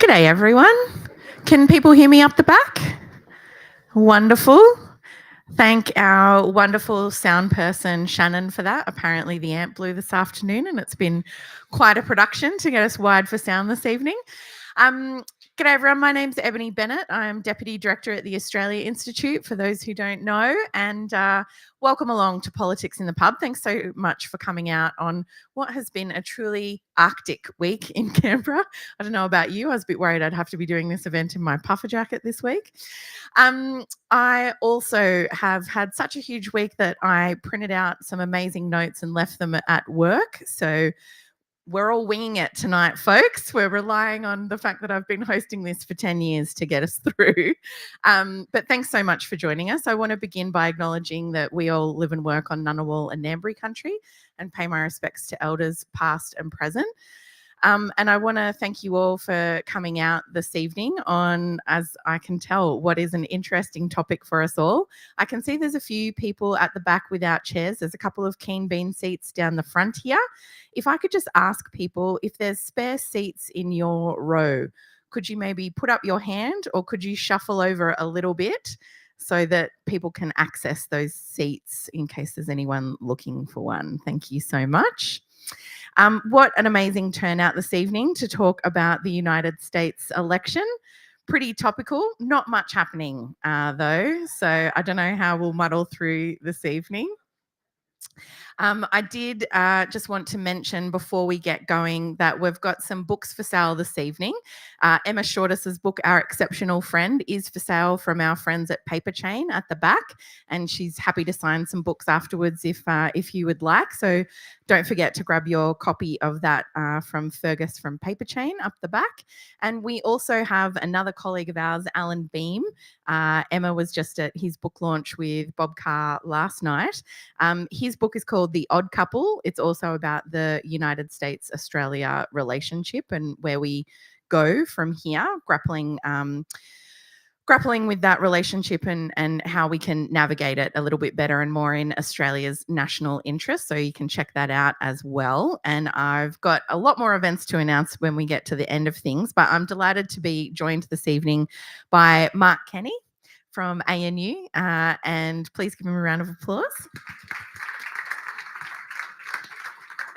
G'day everyone. Can people hear me up the back? Wonderful. Thank our wonderful sound person Shannon for that. Apparently the amp blew this afternoon and it's been quite a production to get us wired for sound this evening. G'day everyone, my name's Ebony Bennett. I'm Deputy Director at the Australia Institute, for those who don't know, and welcome along to Politics in the Pub. Thanks so much for coming out on what has been a truly Arctic week in Canberra. I don't know about you, I was a bit worried I'd have to be doing this event in my puffer jacket this week. I also have had such a huge week that I printed out some amazing notes and left them at work, so we're all winging it tonight, folks. We're relying on the fact that I've been hosting this for 10 years to get us through. But thanks so much for joining us. I want to begin by acknowledging that we all live and work on Ngunnawal and Ngambri country and pay my respects to elders past and present. And I want to thank you all for coming out this evening on, as I can tell, what is an interesting topic for us all. I can see there's a few people at the back without chairs. There's a couple of keen bean seats down the front here. If I could just ask people, if there's spare seats in your row, could you maybe put up your hand or could you shuffle over a little bit so that people can access those seats in case there's anyone looking for one? Thank you so much. What an amazing turnout this evening to talk about the United States election. Pretty topical, not much happening though, so I don't know how we'll muddle through this evening. I did just want to mention before we get going that we've got some books for sale this evening. Emma Shortis's book, Our Exceptional Friend, is for sale from our friends at Paper Chain at the back, and she's happy to sign some books afterwards if you would like. So don't forget to grab your copy of that from Fergus from Paper Chain up the back. And we also have another colleague of ours, Alan Beam. Emma was just at his book launch with Bob Carr last night. His book is called The Odd Couple. It's also about the United States-Australia relationship and where we go from here, grappling with that relationship and how we can navigate it a little bit better and more in Australia's national interest. So you can check that out as well. And I've got a lot more events to announce when we get to the end of things, but I'm delighted to be joined this evening by Mark Kenny from ANU, and please give him a round of applause.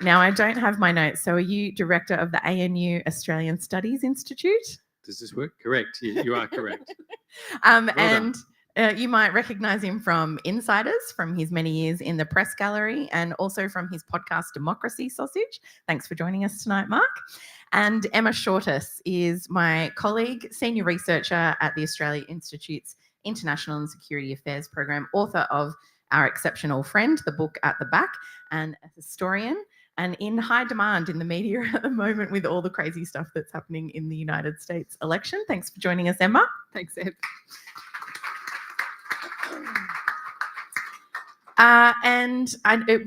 Now, I don't have my notes, so are you director of the ANU Australian Studies Institute? Does this work? Correct. You are correct. You might recognise him from Insiders, from his many years in the press gallery, and also from his podcast Democracy Sausage. Thanks for joining us tonight, Mark. And Emma Shortis is my colleague, senior researcher at the Australia Institute's International and Security Affairs program, author of Our Exceptional Friend, the book at the back, and a historian, and in high demand in the media at the moment with all the crazy stuff that's happening in the United States election. Thanks for joining us, Emma. Thanks, Eb.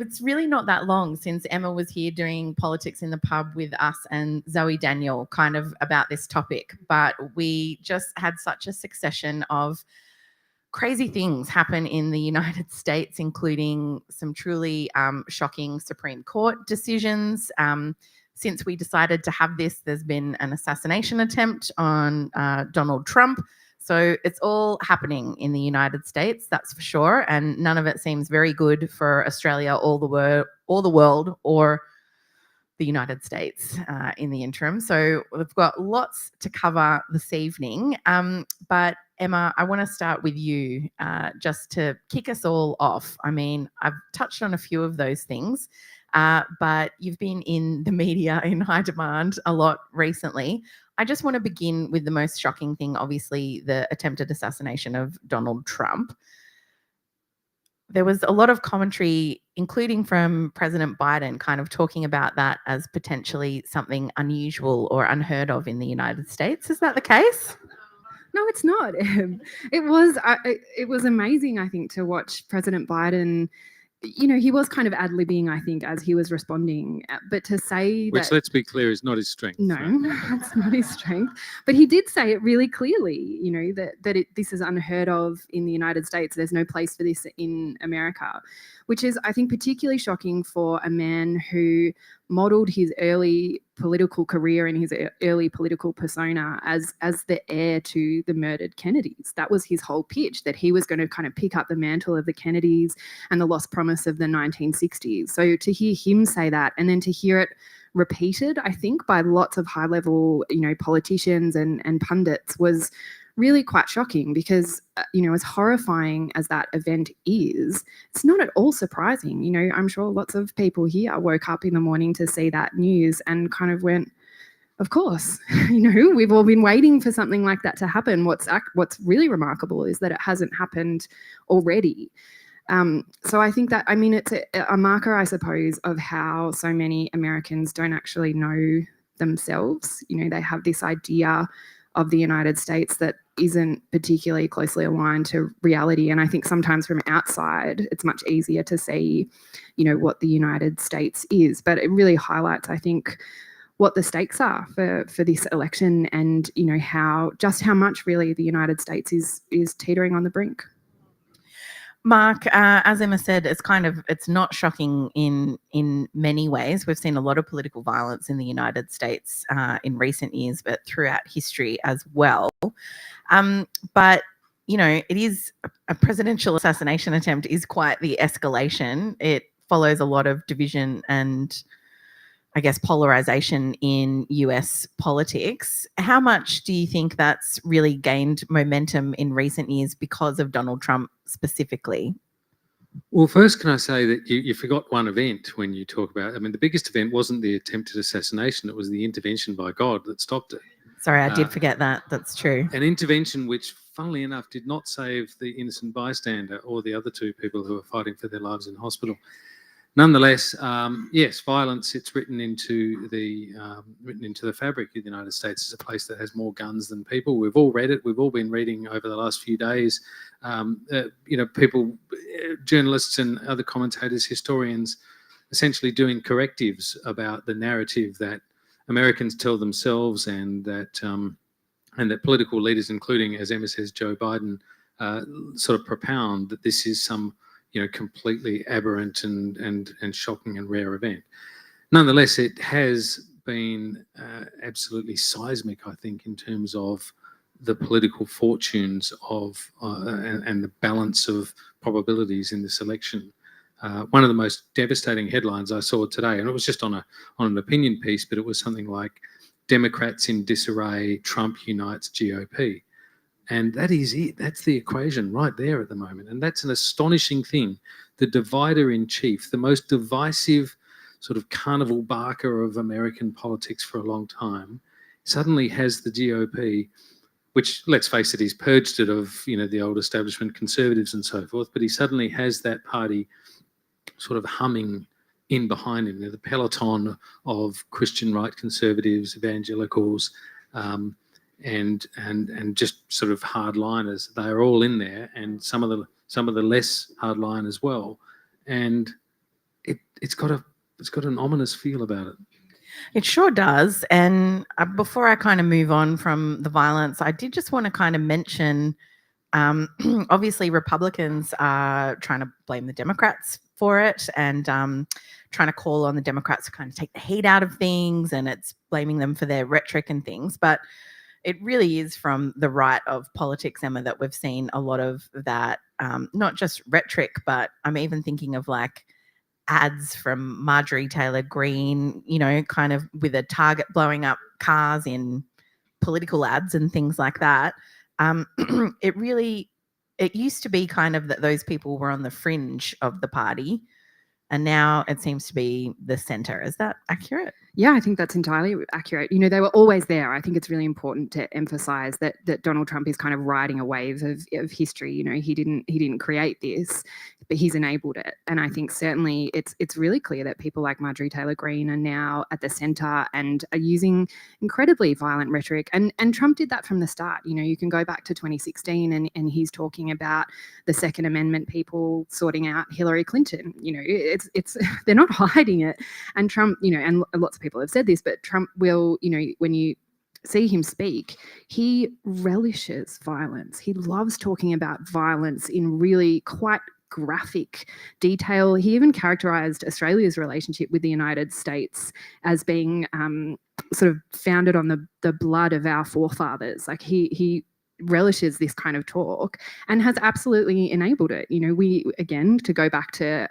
It's really not that long since Emma was here doing Politics in the Pub with us and Zoe Daniel kind of about this topic, but we just had such a succession of crazy things happen in the United States, including some truly shocking Supreme Court decisions. Since we decided to have this, there's been an assassination attempt on Donald Trump. So it's all happening in the United States, that's for sure. And none of it seems very good for Australia or the world or the United States in the interim. So we've got lots to cover this evening. But Emma, I want to start with you just to kick us all off. I mean, I've touched on a few of those things, but you've been in the media in high demand a lot recently. I just want to begin with the most shocking thing, obviously, the attempted assassination of Donald Trump. There was a lot of commentary, including from President Biden, kind of talking about that as potentially something unusual or unheard of in the United States. Is that the case? No, it's not. It was amazing, I think, to watch President Biden. You know, he was kind of ad-libbing, I think, as he was responding. But to say Which, that... let's be clear, is not his strength. No, that's not his strength. But he did say it really clearly, you know, that this is unheard of in the United States. There's no place for this in America, which is, I think, particularly shocking for a man who modelled his early political career and his early political persona as the heir to the murdered Kennedys. That was his whole pitch, that he was going to kind of pick up the mantle of the Kennedys and the lost promise of the 1960s. So to hear him say that, and then to hear it repeated, I think, by lots of high-level, politicians and pundits, was really quite shocking, because, as horrifying as that event is, it's not at all surprising. I'm sure lots of people here woke up in the morning to see that news and kind of went, of course, we've all been waiting for something like that to happen. What's really remarkable is that it hasn't happened already. So I think that, it's a marker, I suppose, of how so many Americans don't actually know themselves. They have this idea of the United States that isn't particularly closely aligned to reality. And I think sometimes from outside, it's much easier to see, what the United States is. But it really highlights, I think, what the stakes are for this election, and, how much really the United States is teetering on the brink. Mark, as Emma said, it's not shocking in many ways. We've seen a lot of political violence in the United States in recent years, but throughout history as well. But it is a presidential assassination attempt is quite the escalation. It follows a lot of division and, I guess, polarization in US politics. How much do you think that's really gained momentum in recent years because of Donald Trump specifically? Well, first, can I say that you forgot one event when you talk about, the biggest event wasn't the attempted assassination, it was the intervention by God that stopped it. Sorry, I did forget that. That's true. An intervention which, funnily enough, did not save the innocent bystander or the other two people who were fighting for their lives in hospital. Nonetheless, yes, violence, it's written into the fabric of the United States as a place that has more guns than people. We've all read it. We've all been reading over the last few days, people, journalists and other commentators, historians, essentially doing correctives about the narrative that Americans tell themselves, and that political leaders, including, as Emma says, Joe Biden, sort of propound that this is some completely aberrant and shocking and rare event. Nonetheless, it has been absolutely seismic, I think, in terms of the political fortunes of and the balance of probabilities in this election. One of the most devastating headlines I saw today, and it was just on an opinion piece, but it was something like, Democrats in disarray, Trump unites GOP. And that is it. That's the equation right there at the moment. And that's an astonishing thing. The divider in chief, the most divisive sort of carnival barker of American politics for a long time, suddenly has the GOP, which, let's face it, he's purged it of, the old establishment conservatives and so forth, but he suddenly has that party sort of humming in behind him. The peloton of Christian right conservatives, evangelicals, and just sort of hardliners. They are all in there, and some of the less hardline as well. And it's got an ominous feel about it. It sure does. And before I kind of move on from the violence, I did just want to kind of mention, obviously Republicans are trying to blame the Democrats for it, and trying to call on the Democrats to kind of take the heat out of things, and it's blaming them for their rhetoric and things. But it really is from the right of politics, Emma, that we've seen a lot of that, not just rhetoric, but I'm even thinking of like ads from Marjorie Taylor Greene, kind of with a target blowing up cars in political ads and things like that. It used to be kind of that those people were on the fringe of the party, and now it seems to be the center. Is that accurate? Yeah, I think that's entirely accurate. They were always there. I think it's really important to emphasize that Donald Trump is kind of riding a wave of history. He didn't create this, but he's enabled it. And I think certainly it's really clear that people like Marjorie Taylor Greene are now at the center and are using incredibly violent rhetoric. And Trump did that from the start. You can go back to 2016 and he's talking about the Second Amendment people sorting out Hillary Clinton. It's they're not hiding it. And Trump, and lots of people have said this, but Trump will, when you see him speak, he relishes violence. He loves talking about violence in really quite graphic detail. He even characterized Australia's relationship with the United States as being sort of founded on the blood of our forefathers. Like he relishes this kind of talk and has absolutely enabled it. We, again, to go back to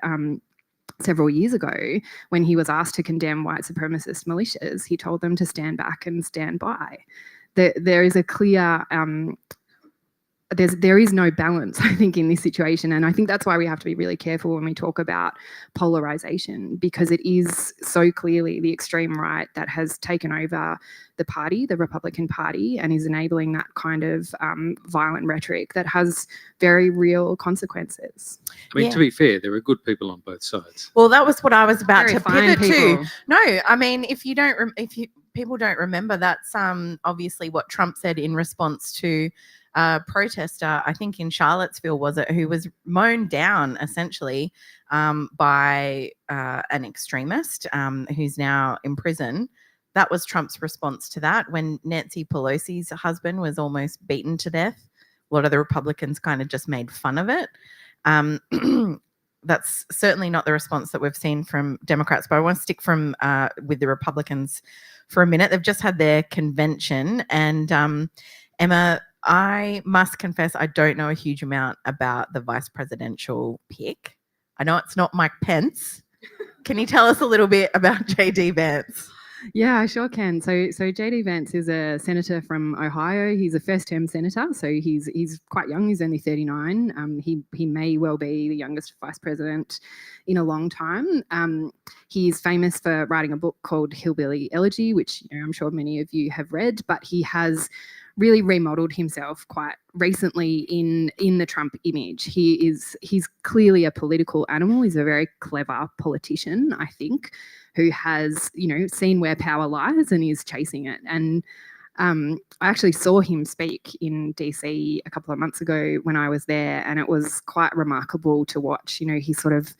several years ago, when he was asked to condemn white supremacist militias, he told them to stand back and stand by. There is a clear there is no balance, I think, in this situation. And I think that's why we have to be really careful when we talk about polarization, because it is so clearly the extreme right that has taken over the party, the Republican Party, and is enabling that kind of violent rhetoric that has very real consequences. I mean, to be fair, there are good people on both sides. Well, that was what I was about Very to fine pivot to. people. No, I mean, if people don't remember, that's obviously what Trump said in response to a protester, I think in Charlottesville, was it, who was mown down essentially by an extremist who's now in prison. That was Trump's response to that. When Nancy Pelosi's husband was almost beaten to death, a lot of the Republicans kind of just made fun of it. That's certainly not the response that we've seen from Democrats, but I want to stick with the Republicans for a minute. They've just had their convention, and Emma, I must confess I don't know a huge amount about the vice presidential pick. I know it's not Mike Pence. Can you tell us a little bit about JD Vance? Yeah, I sure can. So JD Vance is a senator from Ohio. He's a first-term senator, so he's quite young. He's only 39. He may well be the youngest vice president in a long time. He's famous for writing a book called Hillbilly Elegy, which I'm sure many of you have read. But he has really remodeled himself quite recently in the Trump image. He's clearly a political animal. He's a very clever politician, I think, who has, seen where power lies and is chasing it. And I actually saw him speak in DC a couple of months ago when I was there, and it was quite remarkable to watch. He sort of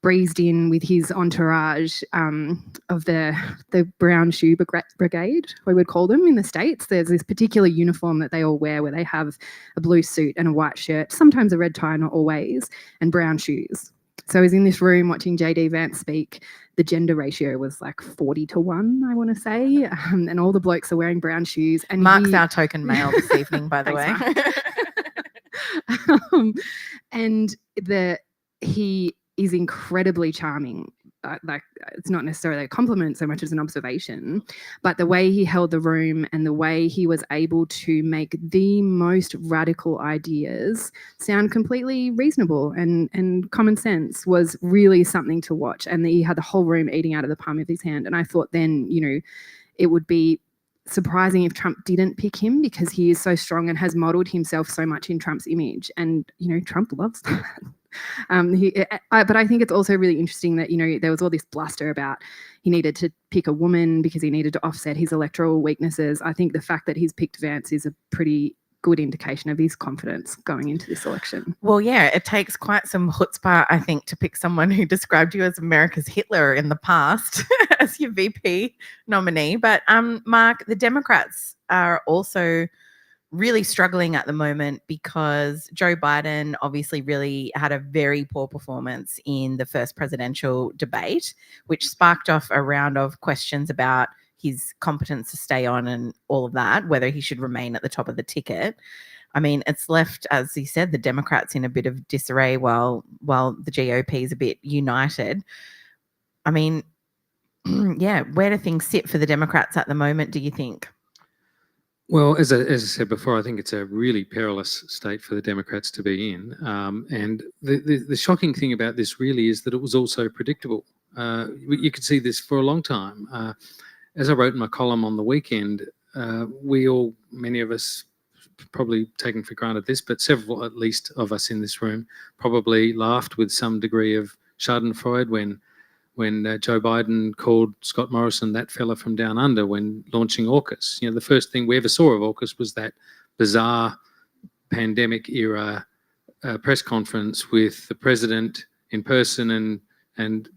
breezed in with his entourage of the brown shoe brigade, we would call them in the States. There's this particular uniform that they all wear where they have a blue suit and a white shirt, sometimes a red tie, not always, and brown shoes. So I was in this room watching JD Vance speak. The gender ratio was like 40-1, I want to say. And all the blokes are wearing brown shoes. And Mark's our token male this evening, by the way. And he is incredibly charming. Like, it's not necessarily a compliment so much as an observation, but the way he held the room and the way he was able to make the most radical ideas sound completely reasonable and common sense was really something to watch. And he had the whole room eating out of the palm of his hand. And I thought then, it would be surprising if Trump didn't pick him, because he is so strong and has modeled himself so much in Trump's image. And, Trump loves that. But I think it's also really interesting that, there was all this bluster about he needed to pick a woman because he needed to offset his electoral weaknesses. I think the fact that he's picked Vance is a pretty good indication of his confidence going into this election. Well, yeah, it takes quite some chutzpah, I think, to pick someone who described you as America's Hitler in the past as your VP nominee. But Mark, the Democrats are also really struggling at the moment because Joe Biden obviously really had a very poor performance in the first presidential debate, which sparked off a round of questions about his competence to stay on and all of that, whether he should remain at the top of the ticket. I mean, it's left, as he said, the Democrats in a bit of disarray while the GOP is a bit united. I mean, yeah, where do things sit for the Democrats at the moment, do you think? Well, as I said before, I think it's a really perilous state for the Democrats to be in. And the shocking thing about this really is that it was also predictable. You could see this for a long time. As I wrote in my column on the weekend, many of us, probably taken for granted this, but several at least of us in this room probably laughed with some degree of schadenfreude when Joe Biden called Scott Morrison that fella from down under when launching AUKUS. The first thing we ever saw of AUKUS was that bizarre pandemic era press conference with the president in person and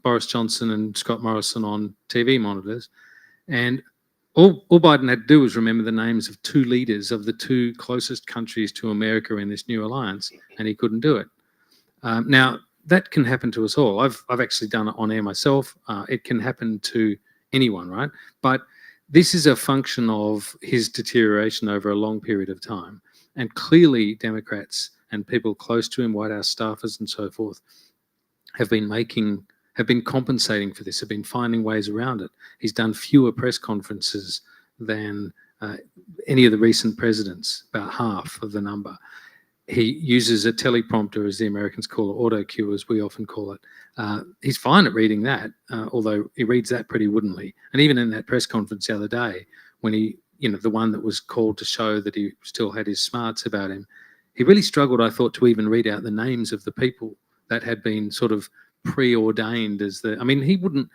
Boris Johnson and Scott Morrison on TV monitors. And all Biden had to do was remember the names of two leaders of the two closest countries to America in this new alliance, and he couldn't do it. Now, that can happen to us all. I've actually done it on air myself. It can happen to anyone, right? But this is a function of his deterioration over a long period of time. And clearly Democrats and people close to him, White House staffers and so forth, have been compensating for this, have been finding ways around it. He's done fewer press conferences than any of the recent presidents, about half of the number. He uses a teleprompter, as the Americans call it, auto cue, as we often call it. He's fine at reading that, although he reads that pretty woodenly. And even in that press conference the other day, when he, the one that was called to show that he still had his smarts about him, he really struggled, I thought, to even read out the names of the people that had been sort of preordained as he wouldn't,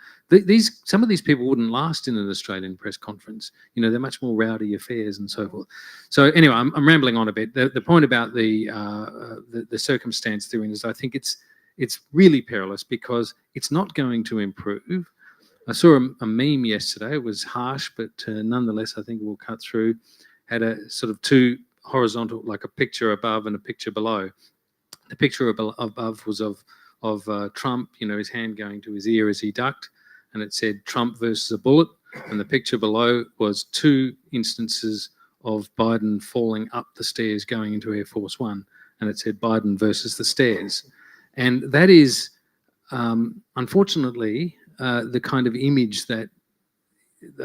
some of these people wouldn't last in an Australian press conference. They're much more rowdy affairs and so forth. So anyway, I'm rambling on a bit. The point about the circumstance they're in is I think it's really perilous because it's not going to improve. I saw a meme yesterday. It was harsh, but nonetheless, I think we'll cut through. Had a sort of two horizontal, like a picture above and a picture below. The picture above was of Trump, his hand going to his ear as he ducked, and it said Trump versus a bullet. And the picture below was two instances of Biden falling up the stairs going into Air Force One, and it said Biden versus the stairs. And that is, unfortunately, the kind of image that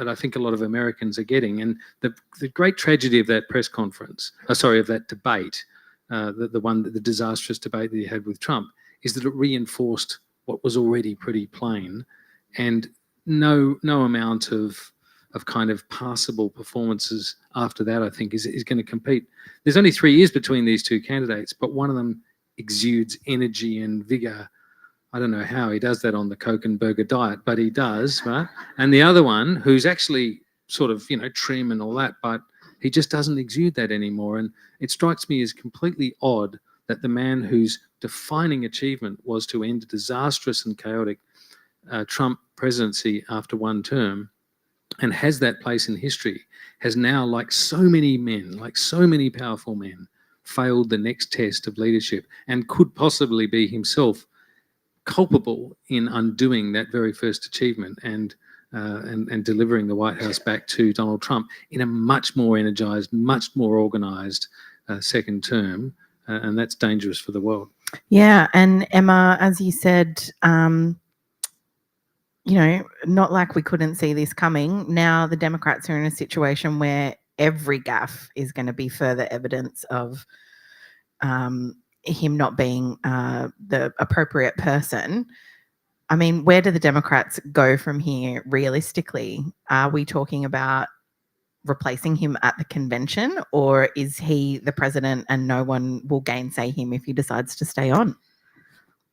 I think a lot of Americans are getting. And the great tragedy of that press conference, of that debate, the disastrous debate that he had with Trump, is that it reinforced what was already pretty plain, and no amount of kind of passable performances after that, I think, is going to compete. There's only 3 years between these two candidates, but one of them exudes energy and vigor. I don't know how he does that on the Coke and burger diet, but he does, right? And the other one, who's actually sort of, trim and all that, but he just doesn't exude that anymore. And it strikes me as completely odd that the man whose defining achievement was to end a disastrous and chaotic Trump presidency after one term and has that place in history, has now, like so many men, like so many powerful men, failed the next test of leadership and could possibly be himself culpable in undoing that very first achievement and delivering the White House back to Donald Trump in a much more energized, much more organized second term. And that's dangerous for the world. Yeah. And Emma, as you said, not like we couldn't see this coming. Now the Democrats are in a situation where every gaffe is going to be further evidence of him not being the appropriate person. I mean, where do the Democrats go from here realistically? Are we talking about replacing him at the convention, or is he the president and no one will gainsay him if he decides to stay on?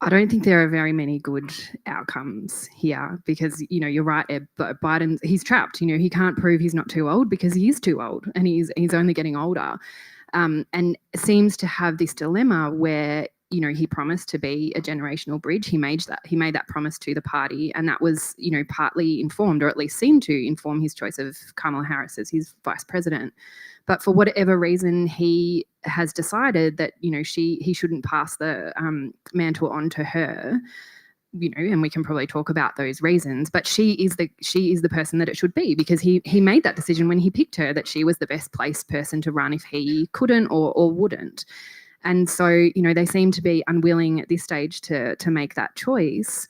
I don't think there are very many good outcomes here because, you're right, Eb, but Biden, he's trapped. He can't prove he's not too old because he is too old and he's only getting older. And seems to have this dilemma where, he promised to be a generational bridge. He made that promise to the party, and that was, partly informed, or at least seemed to inform his choice of Kamala Harris as his vice president. But for whatever reason, he has decided that, he shouldn't pass the mantle on to her. And we can probably talk about those reasons, but she is the person that it should be, because he made that decision when he picked her that she was the best placed person to run if he couldn't or wouldn't. And so, they seem to be unwilling at this stage to make that choice.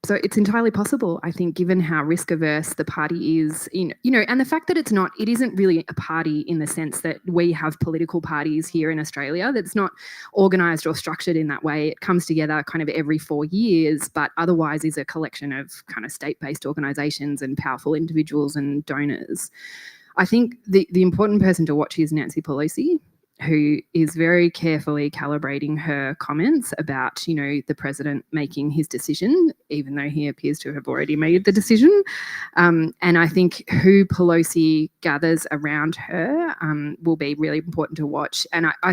So it's entirely possible, I think, given how risk averse the party is, and the fact that it isn't really a party in the sense that we have political parties here in Australia. That's not organised or structured in that way. It comes together kind of every 4 years, but otherwise is a collection of kind of state-based organisations and powerful individuals and donors. I think the important person to watch is Nancy Pelosi, who is very carefully calibrating her comments about, the president making his decision, even though he appears to have already made the decision. And I think who Pelosi gathers around her will be really important to watch. And I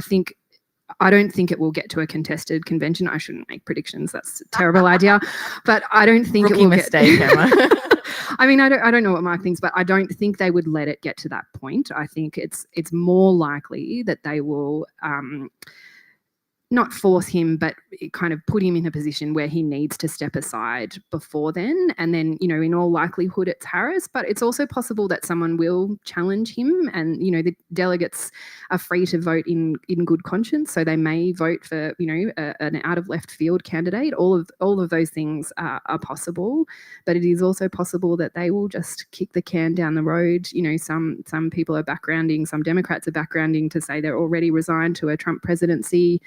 don't think it will get to a contested convention. I shouldn't make predictions. That's a terrible idea. But I don't think it will mistake, Emma. I mean, I don't know what Mark thinks, but I don't think they would let it get to that point. I think it's more likely that they will not force him, but it kind of put him in a position where he needs to step aside before then. And then, you know, in all likelihood, it's Harris, but it's also possible that someone will challenge him. And, you know, the delegates are free to vote in good conscience. So they may vote for, you know, an out of left field candidate. All of those things are possible, but it is also possible that they will just kick the can down the road. You know, some people are backgrounding, some Democrats are backgrounding to say they're already resigned to a Trump presidency.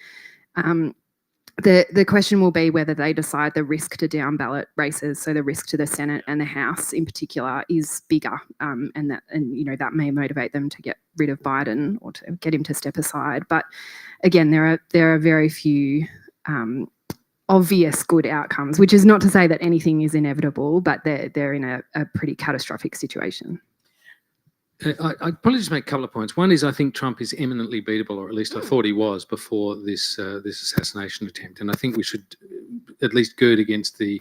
The question will be whether they decide the risk to down ballot races, so the risk to the Senate and the House in particular, is bigger, and you know, that may motivate them to get rid of Biden or to get him to step aside. But again, there are very few obvious good outcomes, which is not to say that anything is inevitable, but they're in a pretty catastrophic situation. I'd probably just make a couple of points. One is I think Trump is eminently beatable, or at least I thought he was before this assassination attempt. And I think we should at least gird against the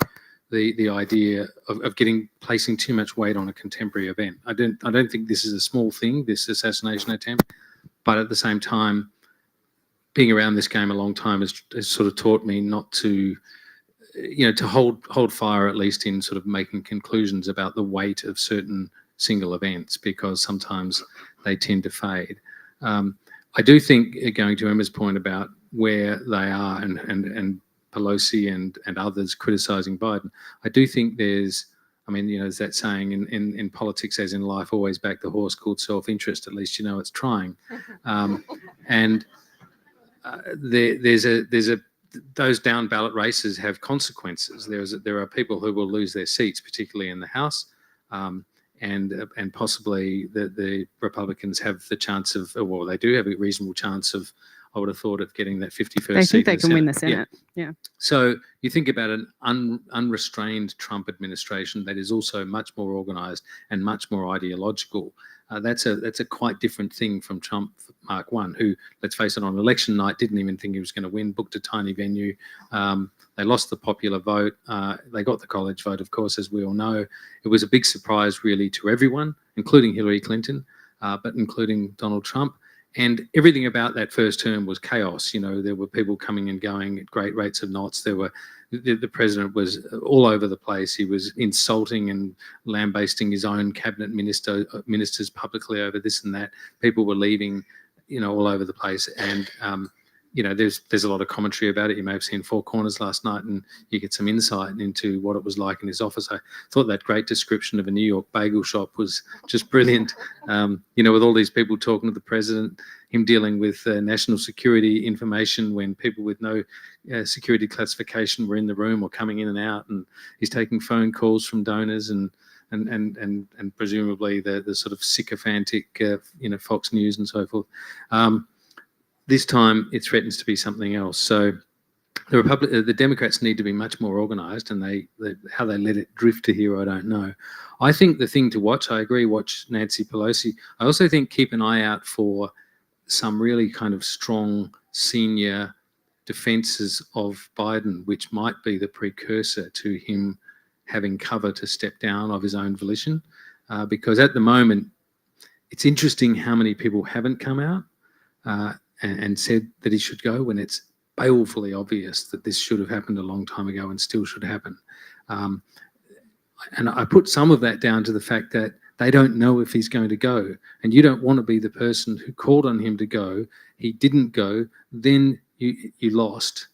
idea of placing too much weight on a contemporary event. I don't think this is a small thing, this assassination attempt, but at the same time, being around this game a long time has sort of taught me not to, you know, to hold fire, at least in sort of making conclusions about the weight of certain single events, because sometimes they tend to fade. I do think, going to Emma's point about where they are and Pelosi and others criticising Biden, I do think there's, I mean, you know, there's that saying in politics, as in life, always back the horse called self-interest. At least you know it's trying. And those down ballot races have consequences. There are people who will lose their seats, particularly in the House. And possibly the Republicans have the chance of, well, they do have a reasonable chance of, I would have thought, of getting that 51st seat. They think they can win the Senate. Yeah. So you think about an unrestrained Trump administration that is also much more organised and much more ideological. That's a quite different thing from Trump Mark I, who, let's face it, on election night didn't even think he was going to win, booked a tiny venue. They lost the popular vote. They got the college vote, of course, as we all know. It was a big surprise, really, to everyone, including Hillary Clinton, but including Donald Trump. And everything about that first term was chaos. You know, there were people coming and going at great rates of knots. The president was all over the place. He was insulting and lambasting his own cabinet ministers publicly over this and that. People were leaving, you know, all over the place. And you know, there's a lot of commentary about it. You may have seen Four Corners last night, and you get some insight into what it was like in his office. I thought that great description of a New York bagel shop was just brilliant. You know, with all these people talking to the president, him dealing with national security information when people with no security classification were in the room or coming in and out, and he's taking phone calls from donors and presumably the sort of sycophantic, you know, Fox News and so forth. This time it threatens to be something else. So the Democrats need to be much more organised, and how they let it drift to here, I don't know. I think the thing to watch, I agree, watch Nancy Pelosi. I also think keep an eye out for some really kind of strong senior defences of Biden, which might be the precursor to him having cover to step down of his own volition. Because at the moment, it's interesting how many people haven't come out and said that he should go, when it's balefully obvious that this should have happened a long time ago and still should happen. And I put some of that down to the fact that they don't know if he's going to go, and you don't want to be the person who called on him to go. He didn't go, then you lost,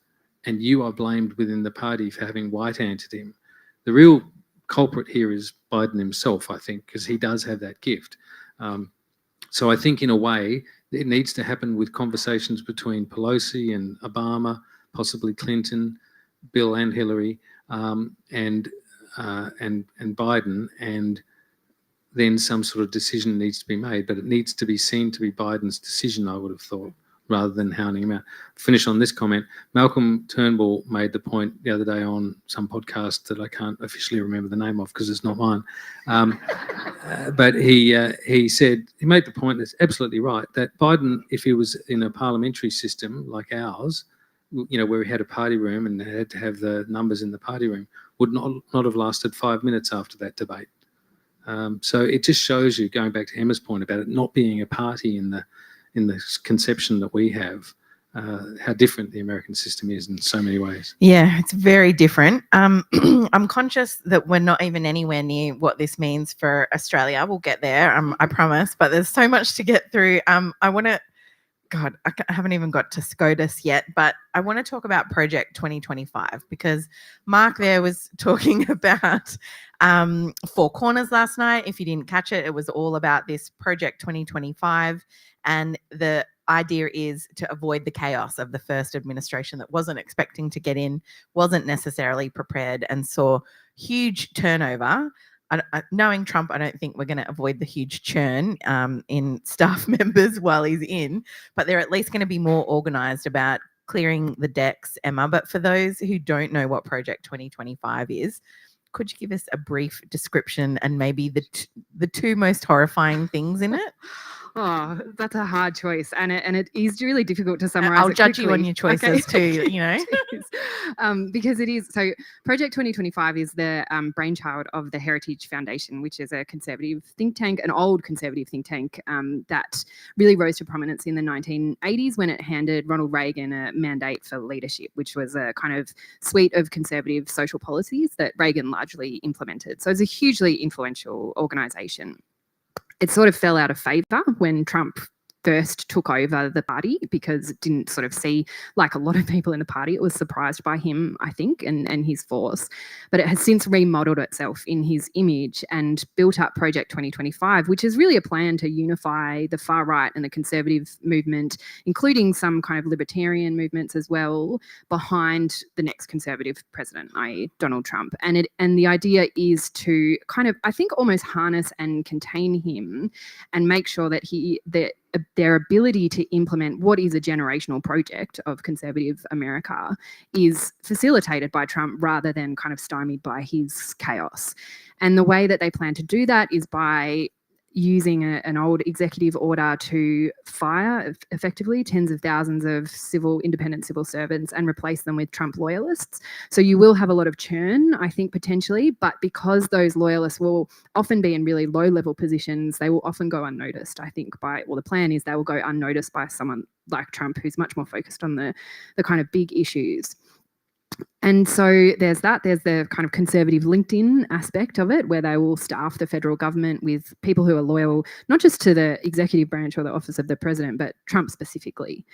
and you are blamed within the party for having white-handed him. The real culprit here is Biden himself, I think, because he does have that gift. So I think in a way it needs to happen with conversations between Pelosi and Obama, possibly Clinton, Bill and Hillary, and Biden, and then some sort of decision needs to be made. But it needs to be seen to be Biden's decision, I would have thought, rather than hounding him out. Finish on this comment. Malcolm Turnbull made the point the other day on some podcast that I can't officially remember the name of because it's not mine. But he said, he made the point that's absolutely right, that Biden, if he was in a parliamentary system like ours, you know, where we had a party room and had to have the numbers in the party room, would not have lasted 5 minutes after that debate. So it just shows you, going back to Emma's point about it not being a party in the conception that we have, how different the American system is in so many ways. Yeah, it's very different. I'm conscious that we're not even anywhere near what this means for Australia. We'll get there, I promise. But there's so much to get through. I want to. God, I haven't even got to SCOTUS yet, but I want to talk about Project 2025 because Mark there was talking about Four Corners last night. If you didn't catch it, it was all about this Project 2025, and the idea is to avoid the chaos of the first administration that wasn't expecting to get in, wasn't necessarily prepared, and saw huge turnover. Knowing Trump, I don't think we're going to avoid the huge churn in staff members while he's in, but they're at least going to be more organised about clearing the decks, Emma. But for those who don't know what Project 2025 is, could you give us a brief description and maybe the two most horrifying things in it? Oh, that's a hard choice, and it is really difficult to summarize. I'll judge you on your choices too, you know, because it is. So, Project 2025 is the brainchild of the Heritage Foundation, which is a conservative think tank, an old conservative think tank that really rose to prominence in the 1980s when it handed Ronald Reagan a mandate for leadership, which was a kind of suite of conservative social policies that Reagan largely implemented. So, it's a hugely influential organisation. It sort of fell out of favour when Trump first took over the party because it didn't sort of see, like a lot of people in the party, it was surprised by him, I think, and his force. But it has since remodeled itself in his image and built up Project 2025, which is really a plan to unify the far right and the conservative movement, including some kind of libertarian movements as well, behind the next conservative president, i.e. Donald Trump. And the idea is to kind of, I think, almost harness and contain him and make sure that their ability to implement what is a generational project of conservative America is facilitated by Trump rather than kind of stymied by his chaos. And the way that they plan to do that is by using an old executive order to fire effectively tens of thousands of independent civil servants and replace them with Trump loyalists. So you will have a lot of churn, I think, potentially, but because those loyalists will often be in really low-level positions, they will often go unnoticed, I think, the plan is they will go unnoticed by someone like Trump who's much more focused on the kind of big issues. And so there's the kind of conservative LinkedIn aspect of it, where they will staff the federal government with people who are loyal, not just to the executive branch or the office of the president, but Trump specifically.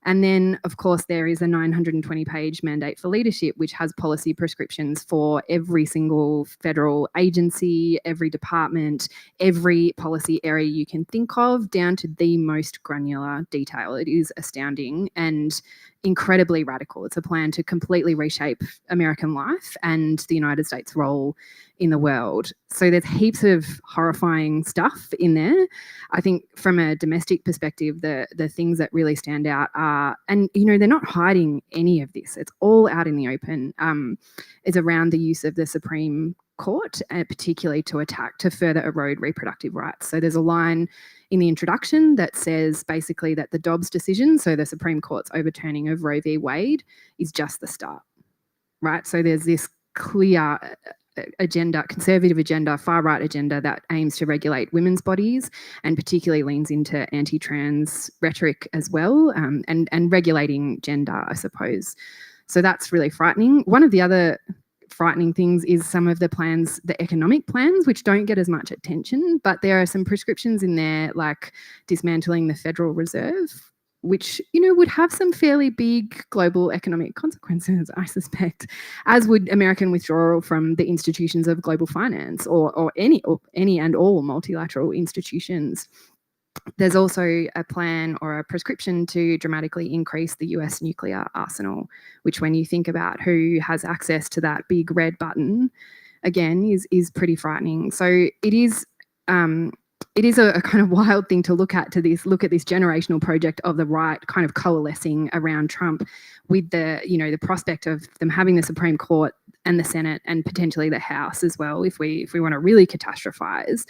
And then, of course, there is a 920-page mandate for leadership, which has policy prescriptions for every single federal agency, every department, every policy area you can think of, down to the most granular detail. It is astounding and incredibly radical. It's a plan to completely reshape American life and the United States' role in the world. So there's heaps of horrifying stuff in there. I think from a domestic perspective, the things that really stand out are, and you know, they're not hiding any of this. It's all out in the open. Is around the use of the Supreme Court, particularly to further erode reproductive rights. So there's a line in the introduction that says basically that the Dobbs decision, so the Supreme Court's overturning of Roe v. Wade, is just the start, right? So there's this clear agenda, conservative agenda, far right agenda that aims to regulate women's bodies and particularly leans into anti-trans rhetoric as well, and regulating gender, I suppose. So that's really frightening. One of the other frightening things is some of the plans, the economic plans, which don't get as much attention, but there are some prescriptions in there like dismantling the Federal Reserve, which, you know, would have some fairly big global economic consequences, I suspect, as would American withdrawal from the institutions of global finance or any and all multilateral institutions. There's also a plan or a prescription to dramatically increase the US nuclear arsenal, which when you think about who has access to that big red button, again, is pretty frightening. So it is a kind of wild thing to look at this generational project of the right kind of coalescing around Trump with the prospect of them having the Supreme Court and the Senate and potentially the House as well, if we want to really catastrophize.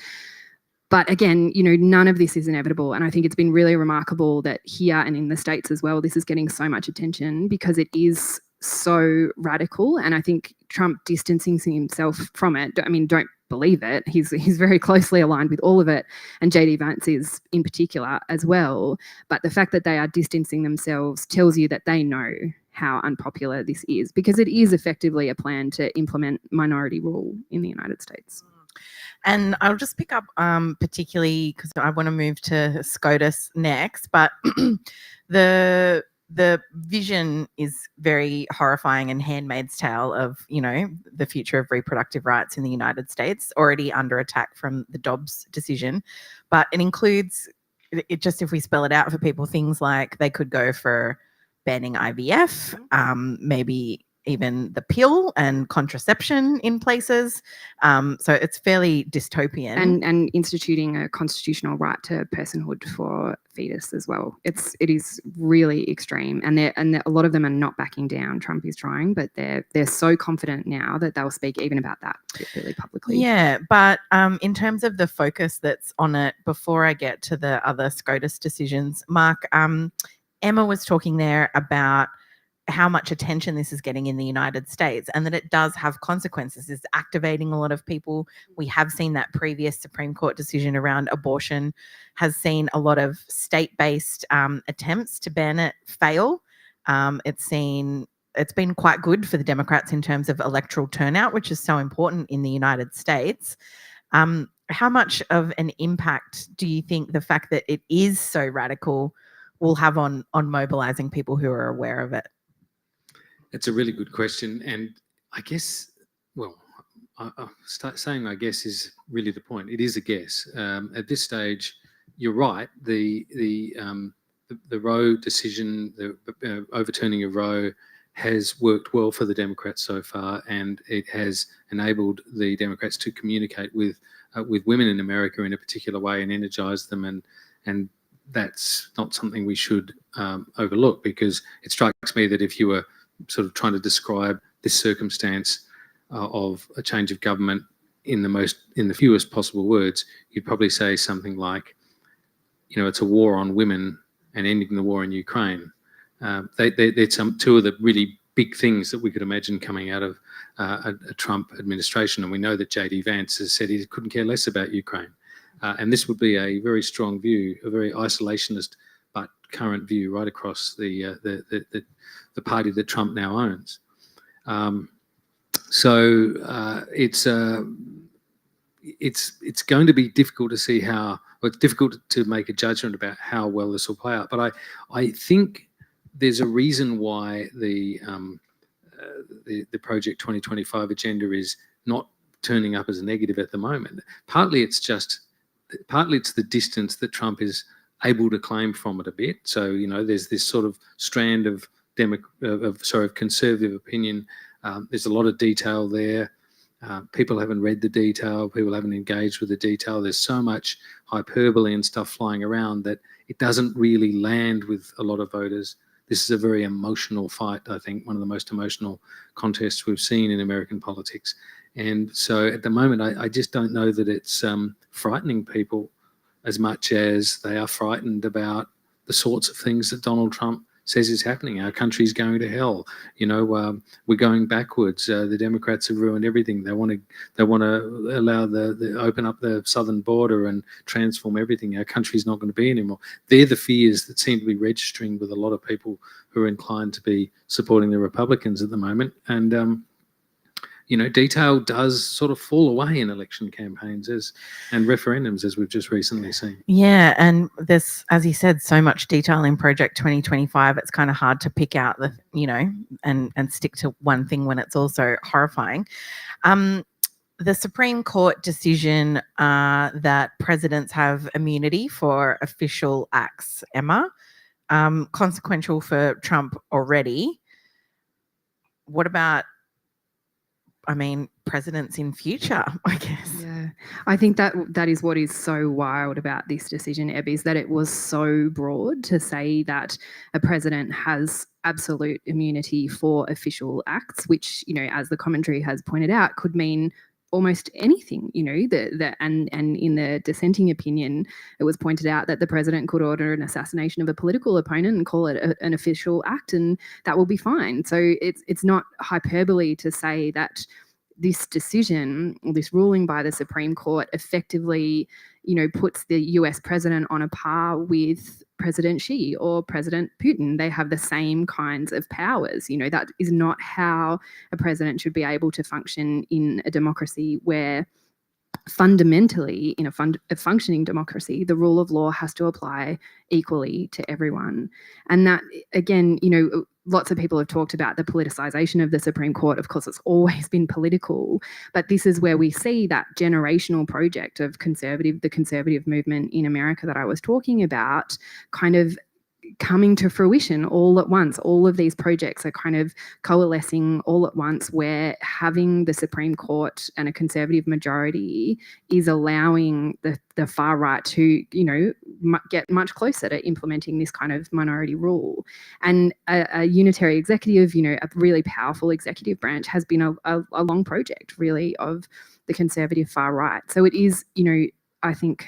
But again, you know, none of this is inevitable. And I think it's been really remarkable that here and in the States as well, this is getting so much attention because it is so radical. And I think Trump distancing himself from it, I mean, don't believe it. He's very closely aligned with all of it, and JD Vance is in particular as well. But the fact that they are distancing themselves tells you that they know how unpopular this is, because it is effectively a plan to implement minority rule in the United States. And I'll just pick up particularly because I want to move to SCOTUS next, but the vision is very horrifying and Handmaid's Tale of, you know, the future of reproductive rights in the United States, already under attack from the Dobbs decision. But it includes, it just, if we spell it out for people, things like they could go for banning IVF, maybe even the pill and contraception in places. So it's fairly dystopian. And instituting a constitutional right to personhood for fetus as well. It is really extreme, and a lot of them are not backing down. Trump is trying, but they're so confident now that they'll speak even about that really publicly. Yeah, but in terms of the focus that's on it, before I get to the other SCOTUS decisions, Mark, Emma was talking there about how much attention this is getting in the United States and that it does have consequences. It's activating a lot of people. We have seen that previous Supreme Court decision around abortion has seen a lot of state-based attempts to ban it fail. It's been quite good for the Democrats in terms of electoral turnout, which is so important in the United States. How much of an impact do you think the fact that it is so radical will have on mobilizing people who are aware of it? It's a really good question, and I guess, well, I start saying I guess is really the point. It is a guess. At this stage, you're right. The Roe decision, the overturning of Roe, has worked well for the Democrats so far, and it has enabled the Democrats to communicate with women in America in a particular way and energize them, and that's not something we should overlook, because it strikes me that if you were sort of trying to describe this circumstance of a change of government in the fewest possible words, you'd probably say something like, you know, it's a war on women and ending the war in Ukraine. They're two of the really big things that we could imagine coming out of a Trump administration, and we know that JD Vance has said he couldn't care less about Ukraine, and this would be a very strong view, a very isolationist but current view right across the party that Trump now owns. So it's going to be difficult to see how, well, it's difficult to make a judgment about how well this will play out. But I think there's a reason why the Project 2025 agenda is not turning up as a negative at the moment. Partly it's the distance that Trump is able to claim from it a bit. So, you know, there's this sort of strand of conservative opinion. There's a lot of detail there. People haven't read the detail. People haven't engaged with the detail. There's so much hyperbole and stuff flying around that it doesn't really land with a lot of voters. This is a very emotional fight, I think, one of the most emotional contests we've seen in American politics. And so at the moment, I just don't know that it's frightening people as much as they are frightened about the sorts of things that Donald Trump says is happening. Our country's going to hell. You know, we're going backwards. The Democrats have ruined everything. They want to allow open up the southern border and transform everything. Our country's not going to be anymore. They're the fears that seem to be registering with a lot of people who are inclined to be supporting the Republicans at the moment. And you know, detail does sort of fall away in election campaigns and referendums, as we've just recently seen. Yeah, and there's, as you said, so much detail in Project 2025. It's kind of hard to pick out the, you know, and stick to one thing when it's also horrifying. The Supreme Court decision that presidents have immunity for official acts, Emma, consequential for Trump already. What about, I mean, presidents in future, I guess? Yeah, I think that is what is so wild about this decision, Eb, is that it was so broad to say that a president has absolute immunity for official acts, which, you know, as the commentary has pointed out, could mean almost anything. You know, and in the dissenting opinion, it was pointed out that the president could order an assassination of a political opponent and call it an official act, and that will be fine. So it's not hyperbole to say that this decision, or this ruling by the Supreme Court, effectively, puts the US president on a par with President Xi or President Putin. They have the same kinds of powers. That is not how a president should be able to function in a democracy where fundamentally, in a functioning democracy, the rule of law has to apply equally to everyone. And that, again, lots of people have talked about the politicization of the Supreme Court. Of course, it's always been political, but this is where we see that generational project of the conservative movement in America that I was talking about kind of coming to fruition all at once. All of these projects are kind of coalescing all at once, where having the Supreme Court and a conservative majority is allowing the far right to, get much closer to implementing this kind of minority rule. And a unitary executive, a really powerful executive branch, has been a long project, really, of the conservative far right. So it is, I think...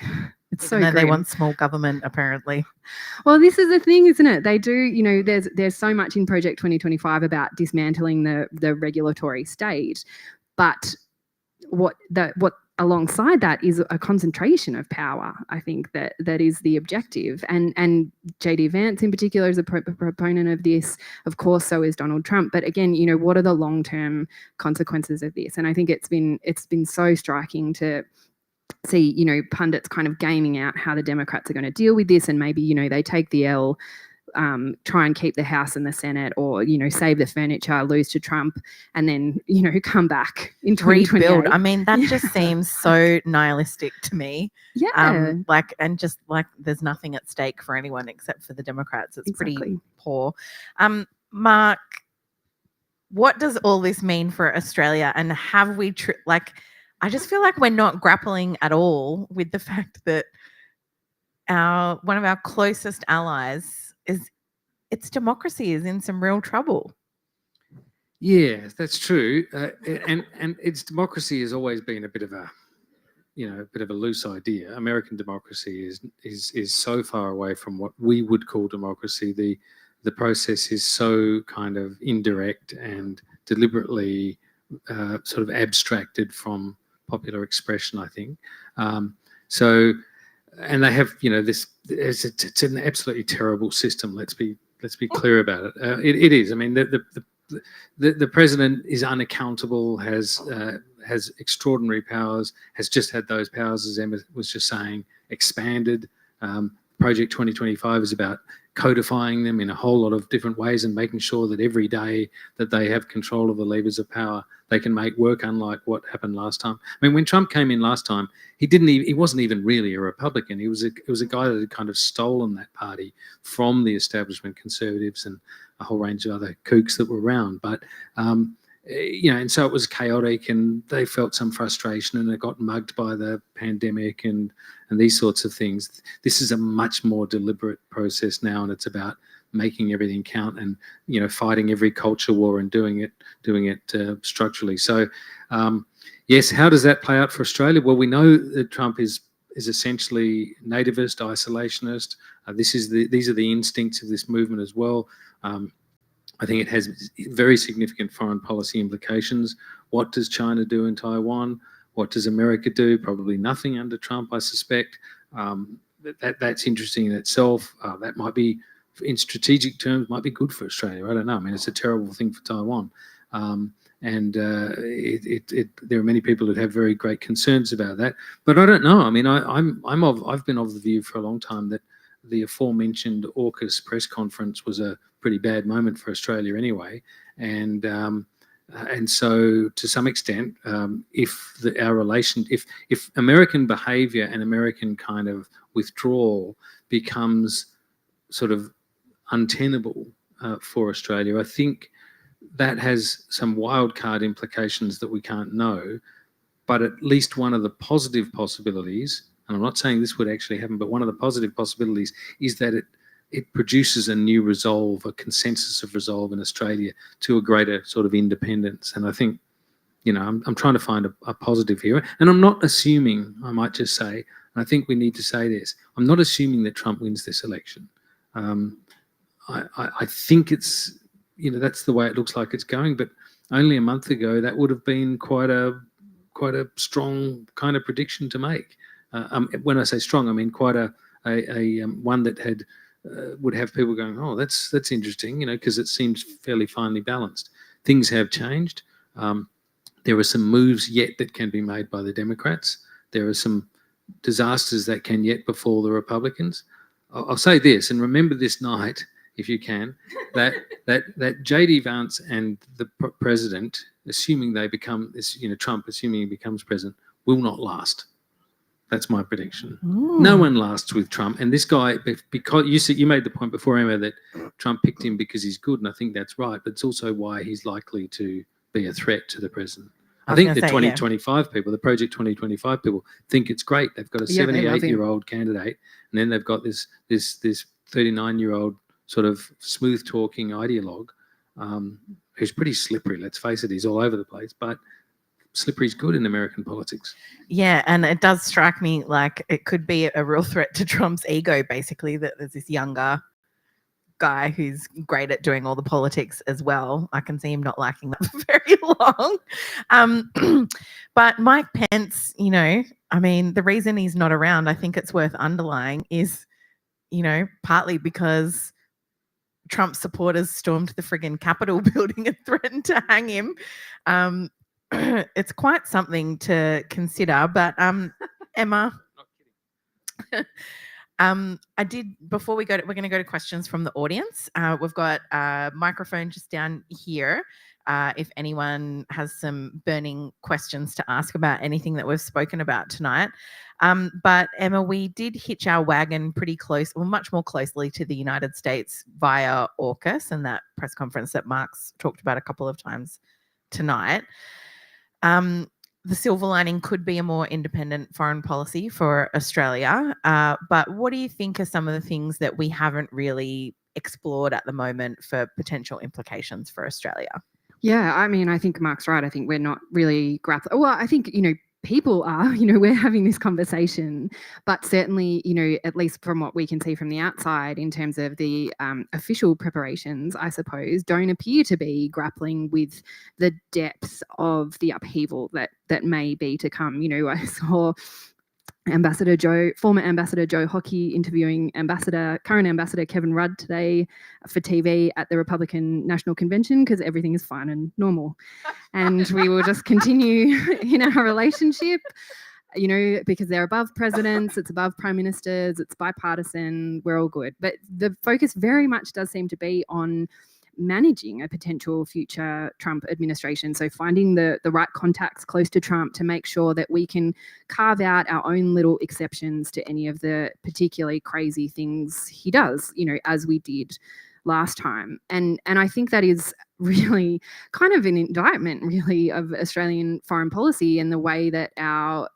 It's so they want small government, apparently. Well, this is the thing, isn't it? They do, there's so much in Project 2025 about dismantling the regulatory state, but what alongside that is a concentration of power. I think that is the objective, and JD Vance in particular is a proponent of this. Of course, so is Donald Trump. But again, what are the long-term consequences of this? And I think it's been so striking to see, pundits kind of gaming out how the Democrats are going to deal with this, and maybe, they take the L, try and keep the House and the Senate, or, save the furniture, lose to Trump, and then, come back in 2028. Rebuild. I mean, that just seems so nihilistic to me. Yeah. And just like there's nothing at stake for anyone except for the Democrats. It's pretty poor. Mark, what does all this mean for Australia? And have we I just feel like we're not grappling at all with the fact that one of our closest allies its democracy is in some real trouble. Yeah, that's true. And its democracy has always been a bit of a loose idea. American democracy is so far away from what we would call democracy. The process is so kind of indirect and deliberately sort of abstracted from popular expression, I think. And they have, it's an absolutely terrible system. Let's be clear about it. It is. I mean, the president is unaccountable, has extraordinary powers, has just had those powers, as Emma was just saying, expanded. Project 2025 is about codifying them in a whole lot of different ways and making sure that every day that they have control of the levers of power, they can make work, unlike what happened last time. I mean, when Trump came in last time, he wasn't even really a Republican. He was a guy that had kind of stolen that party from the establishment conservatives and a whole range of other kooks that were around. But and so it was chaotic, and they felt some frustration, and it got mugged by the pandemic and these sorts of things. This is a much more deliberate process now, and it's about making everything count and fighting every culture war and doing it structurally. So yes, how does that play out for Australia? Well, we know that Trump is essentially nativist, isolationist. These are the instincts of this movement as well. I think it has very significant foreign policy implications. What does China do in Taiwan? What does America do? Probably nothing under Trump, I suspect. That's interesting in itself. That might be, in strategic terms, might be good for Australia. I don't know. I mean, it's a terrible thing for Taiwan. There are many people that have very great concerns about that. But I don't know. I mean, I've been of the view for a long time that the aforementioned AUKUS press conference was a pretty bad moment for Australia anyway, and so to some extent, if American behaviour and American kind of withdrawal becomes sort of untenable for Australia, I think that has some wild card implications that we can't know. But at least one of the positive possibilities, and I'm not saying this would actually happen, but one of the positive possibilities is that it produces a new resolve, a consensus of resolve in Australia to a greater sort of independence. And I think, I'm trying to find a positive here. And I'm not assuming, I might just say, and I think we need to say this, I'm not assuming that Trump wins this election. I think it's, that's the way it looks like it's going. But only a month ago, that would have been quite a strong kind of prediction to make. When I say strong, I mean quite a one that had would have people going, oh, that's interesting, because it seems fairly finely balanced. Things have changed. There are some moves yet that can be made by the Democrats. There are some disasters that can yet befall the Republicans. I'll say this, and remember this night, if you can, that J.D. Vance and the president, assuming they become, Trump, assuming he becomes president, will not last. That's my prediction. Ooh. No one lasts with Trump. And this guy, because you made the point before, Emma, that Trump picked him because he's good, and I think that's right. But it's also why he's likely to be a threat to the president. I think the 2025 people, the Project 2025 people, think it's great. They've got a 78-year-old candidate, and then they've got this 39-year-old sort of smooth-talking ideologue who's pretty slippery. Let's face it, he's all over the place, but slippery's good in American politics. Yeah, and it does strike me like it could be a real threat to Trump's ego, basically, that there's this younger guy who's great at doing all the politics as well. I can see him not liking that for very long. But Mike Pence, I mean, the reason he's not around, I think it's worth underlying, is, partly because Trump supporters stormed the friggin' Capitol building and threatened to hang him. It's quite something to consider, but Emma, I did, before we're going to go to questions from the audience. We've got a microphone just down here. If anyone has some burning questions to ask about anything that we've spoken about tonight. But Emma, we did hitch our wagon pretty close, well, much more closely to the United States via AUKUS and that press conference that Mark's talked about a couple of times tonight. The silver lining could be a more independent foreign policy for Australia. But what do you think are some of the things that we haven't really explored at the moment for potential implications for Australia? Yeah, I mean, I think Mark's right. I think we're not really grappling. Well, I think, people are, we're having this conversation, but certainly, at least from what we can see from the outside in terms of the official preparations, I suppose, don't appear to be grappling with the depth of the upheaval that may be to come. I saw former Ambassador Joe Hockey interviewing current Ambassador Kevin Rudd today for TV at the Republican National Convention, because everything is fine and normal. And we will just continue in our relationship, because they're above presidents, it's above prime ministers, it's bipartisan, we're all good. But the focus very much does seem to be on managing a potential future Trump administration. So finding the right contacts close to Trump to make sure that we can carve out our own little exceptions to any of the particularly crazy things he does, as we did last time. And I think that is really kind of an indictment, really, of Australian foreign policy and the way that our,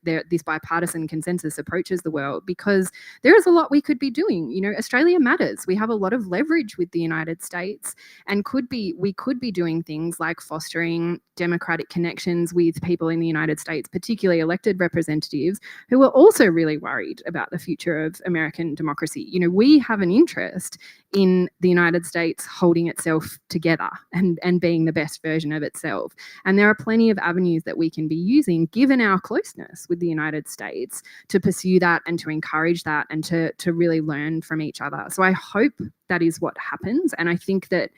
this bipartisan consensus approaches the world, because there is a lot we could be doing. Australia matters. We have a lot of leverage with the United States, and we could be doing things like fostering democratic connections with people in the United States, particularly elected representatives who are also really worried about the future of American democracy. We have an interest in the United States holding itself together and being the best version of itself. And there are plenty of avenues that we can be using, given our closeness with the United States, to pursue that and to encourage that and to really learn from each other. So I hope that is what happens. And I think that,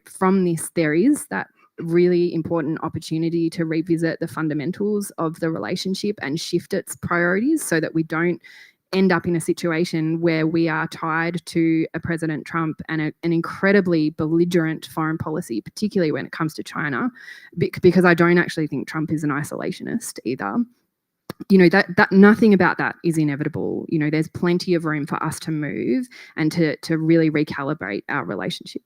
from this, there is that really important opportunity to revisit the fundamentals of the relationship and shift its priorities so that we don't end up in a situation where we are tied to a President Trump and an incredibly belligerent foreign policy, particularly when it comes to China, because I don't actually think Trump is an isolationist either. That nothing about that is inevitable. There's plenty of room for us to move and to really recalibrate our relationship.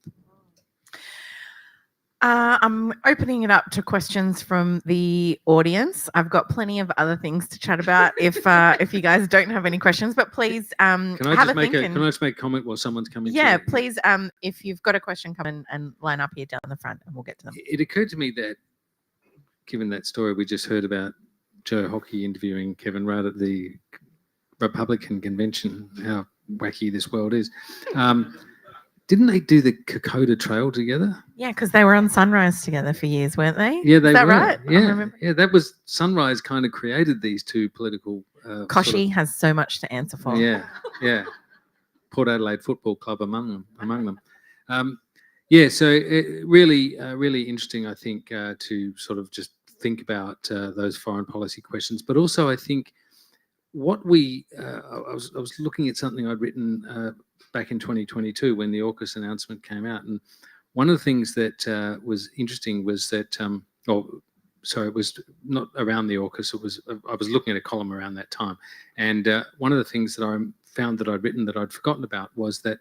I'm opening it up to questions from the audience. I've got plenty of other things to chat about if you guys don't have any questions, but please Can I just make a comment while someone's coming? Yeah, please. If you've got a question, come in and line up here down the front and we'll get to them. It occurred to me that, given that story we just heard about Joe Hockey interviewing Kevin Rudd at the Republican convention, how wacky this world is. didn't they do the Kokoda Trail together? Yeah, because they were on Sunrise together for years, weren't they? Yeah, they Is that were. right? I Yeah, remember. yeah. That was Sunrise kind of created these two political. Koshi has so much to answer for. Yeah, yeah. Port Adelaide Football Club among them. Yeah, so really interesting, I think, to sort of just think about those foreign policy questions. But also, I think what I was looking at something I'd written back in 2022 when the AUKUS announcement came out, and one of the things that was interesting was that, it was not around the AUKUS. I was looking at a column around that time, and one of the things that I found that I'd written that I'd forgotten about was that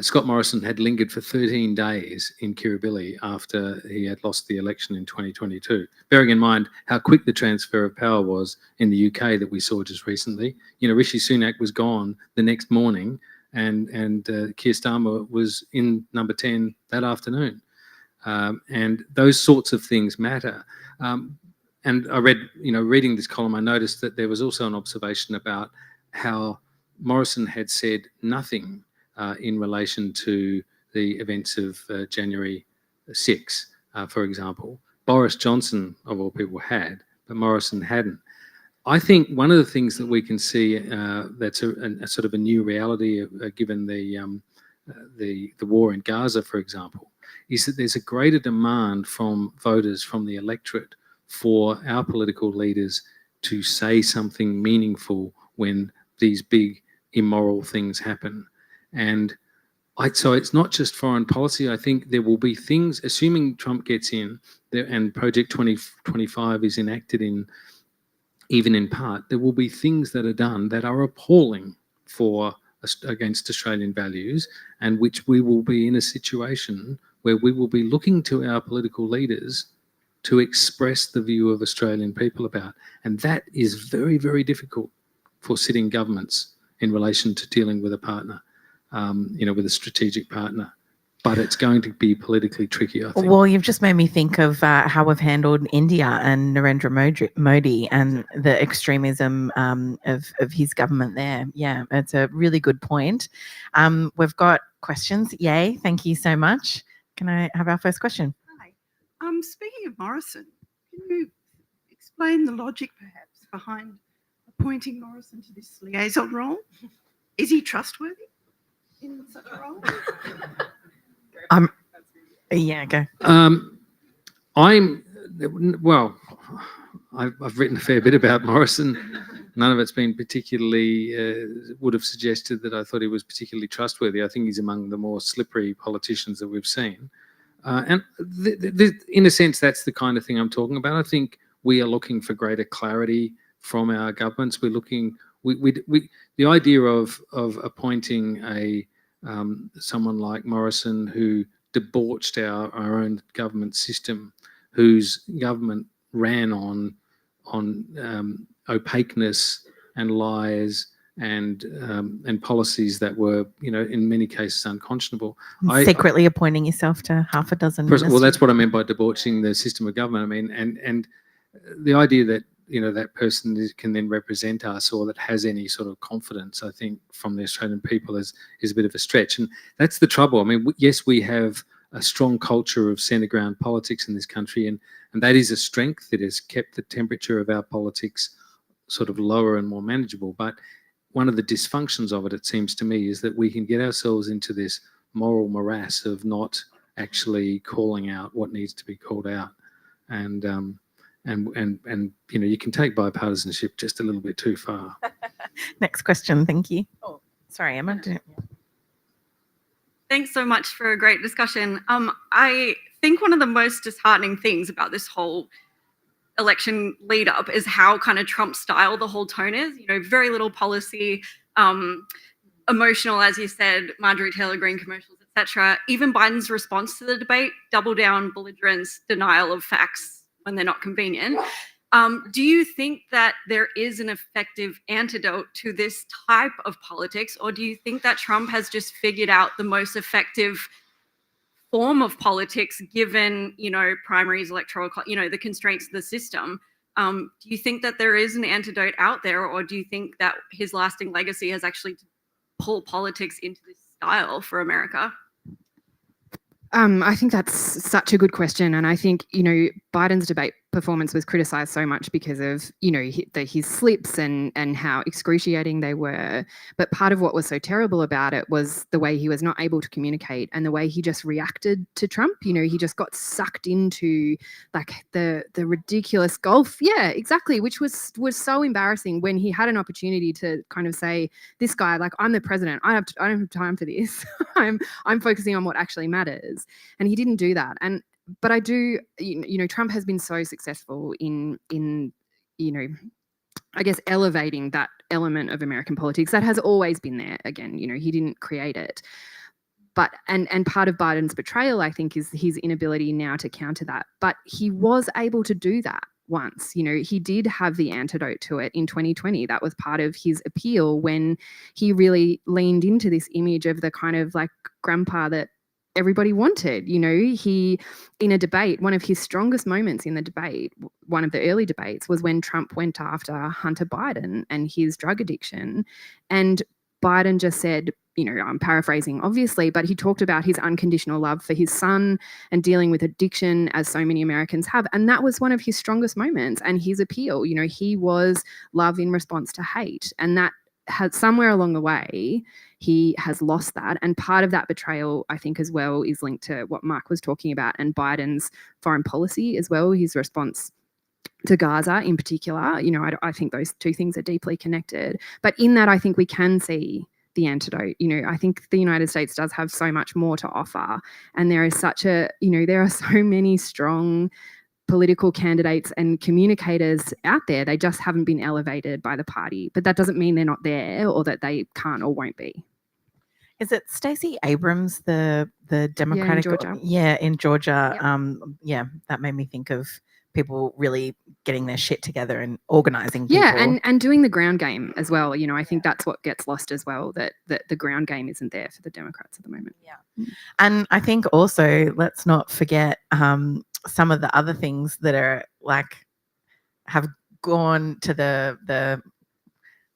Scott Morrison had lingered for 13 days in Kirribilli after he had lost the election in 2022, bearing in mind how quick the transfer of power was in the UK that we saw just recently. You know, Rishi Sunak was gone the next morning, and Keir Starmer was in number 10 that afternoon. And those sorts of things matter. And I read, reading this column, I noticed that there was also an observation about how Morrison had said nothing in relation to the events of January 6, for example. Boris Johnson, of all people, had, but Morrison hadn't. I think one of the things that we can see that's a sort of a new reality, given the war in Gaza, for example, is that there's a greater demand from voters, from the electorate, for our political leaders to say something meaningful when these big immoral things happen. And so it's not just foreign policy. I think there will be things, assuming Trump gets in and Project 2025 is enacted even in part, there will be things that are done that are appalling against Australian values, and which we will be in a situation where we will be looking to our political leaders to express the view of Australian people about. And that is very, very difficult for sitting governments in relation to dealing with a partner, with a strategic partner. But it's going to be politically tricky, I think. Well, you've just made me think of how we've handled India and Narendra Modi and the extremism of his government there. Yeah, it's a really good point. We've got questions. Yay, thank you so much. Can I have our first question? Hi. Speaking of Morrison, can you explain the logic perhaps behind appointing Morrison to this liaison role? Is he trustworthy in such a role? Yeah, go. I've written a fair bit about Morrison. None of it's been particularly, would have suggested that I thought he was particularly trustworthy. I think he's among the more slippery politicians that we've seen. And in a sense, that's the kind of thing I'm talking about. I think we are looking for greater clarity from our governments. We're looking, the idea of appointing someone like Morrison who debauched our own government system, whose government ran on opaqueness and lies and policies that were, in many cases unconscionable. Secretly appointing yourself to half a dozen ministries. Well, that's what I meant by debauching the system of government. I mean, and the idea that that person can then represent us, or that has any sort of confidence, I think, from the Australian people is a bit of a stretch. And that's the trouble. I mean, yes, we have a strong culture of centre ground politics in this country, and that is a strength. It has kept the temperature of our politics sort of lower and more manageable. But one of the dysfunctions of it, it seems to me, is that we can get ourselves into this moral morass of not actually calling out what needs to be called out. And you can take bipartisanship just a little bit too far. Next question, thank you. Oh, sorry, Emma. Thanks so much for a great discussion. I think one of the most disheartening things about this whole election lead up is how kind of Trump style the whole tone is. Very little policy, emotional, as you said, Marjorie Taylor Greene commercials, etc. Even Biden's response to the debate, double down, belligerence, denial of facts when they're not convenient. Do you think that there is an effective antidote to this type of politics, or do you think that Trump has just figured out the most effective form of politics given, primaries, electoral, the constraints of the system? Do you think that there is an antidote out there, or do you think that his lasting legacy has actually pulled politics into this style for America? I think that's such a good question. And I think, Biden's debate performance was criticized so much because of, his slips and how excruciating they were. But part of what was so terrible about it was the way he was not able to communicate and the way he just reacted to Trump. He just got sucked into like the ridiculous golf. Yeah, exactly. Which was so embarrassing when he had an opportunity to kind of say, this guy, like, I'm the president. I don't have time for this. I'm focusing on what actually matters. And he didn't do that. But I do, Trump has been so successful in I guess elevating that element of American politics that has always been there. Again, he didn't create it. But and part of Biden's betrayal, I think, is his inability now to counter that. But he was able to do that once. He did have the antidote to it in 2020. That was part of his appeal when he really leaned into this image of the kind of like grandpa that everybody wanted. He, in a debate, one of his strongest moments in the debate, one of the early debates, was when Trump went after Hunter Biden and his drug addiction. And Biden just said, I'm paraphrasing obviously, but he talked about his unconditional love for his son and dealing with addiction as so many Americans have. And that was one of his strongest moments and his appeal. He was love in response to hate. And that had somewhere along the way, he has lost that. And part of that betrayal, I think, as well, is linked to what Mark was talking about and Biden's foreign policy as well, his response to Gaza in particular. I think those two things are deeply connected. But in that, I think we can see the antidote. I think the United States does have so much more to offer. And there is there are so many strong political candidates and communicators out there. They just haven't been elevated by the party. But that doesn't mean they're not there or that they can't or won't be. Is it Stacey Abrams, the Democratic? In Georgia. Yep. That made me think of people really getting their shit together and organizing people. Yeah, and doing the ground game as well. I think that's what gets lost as well, that the ground game isn't there for the Democrats at the moment. Yeah. And I think also, let's not forget some of the other things that are like have gone to the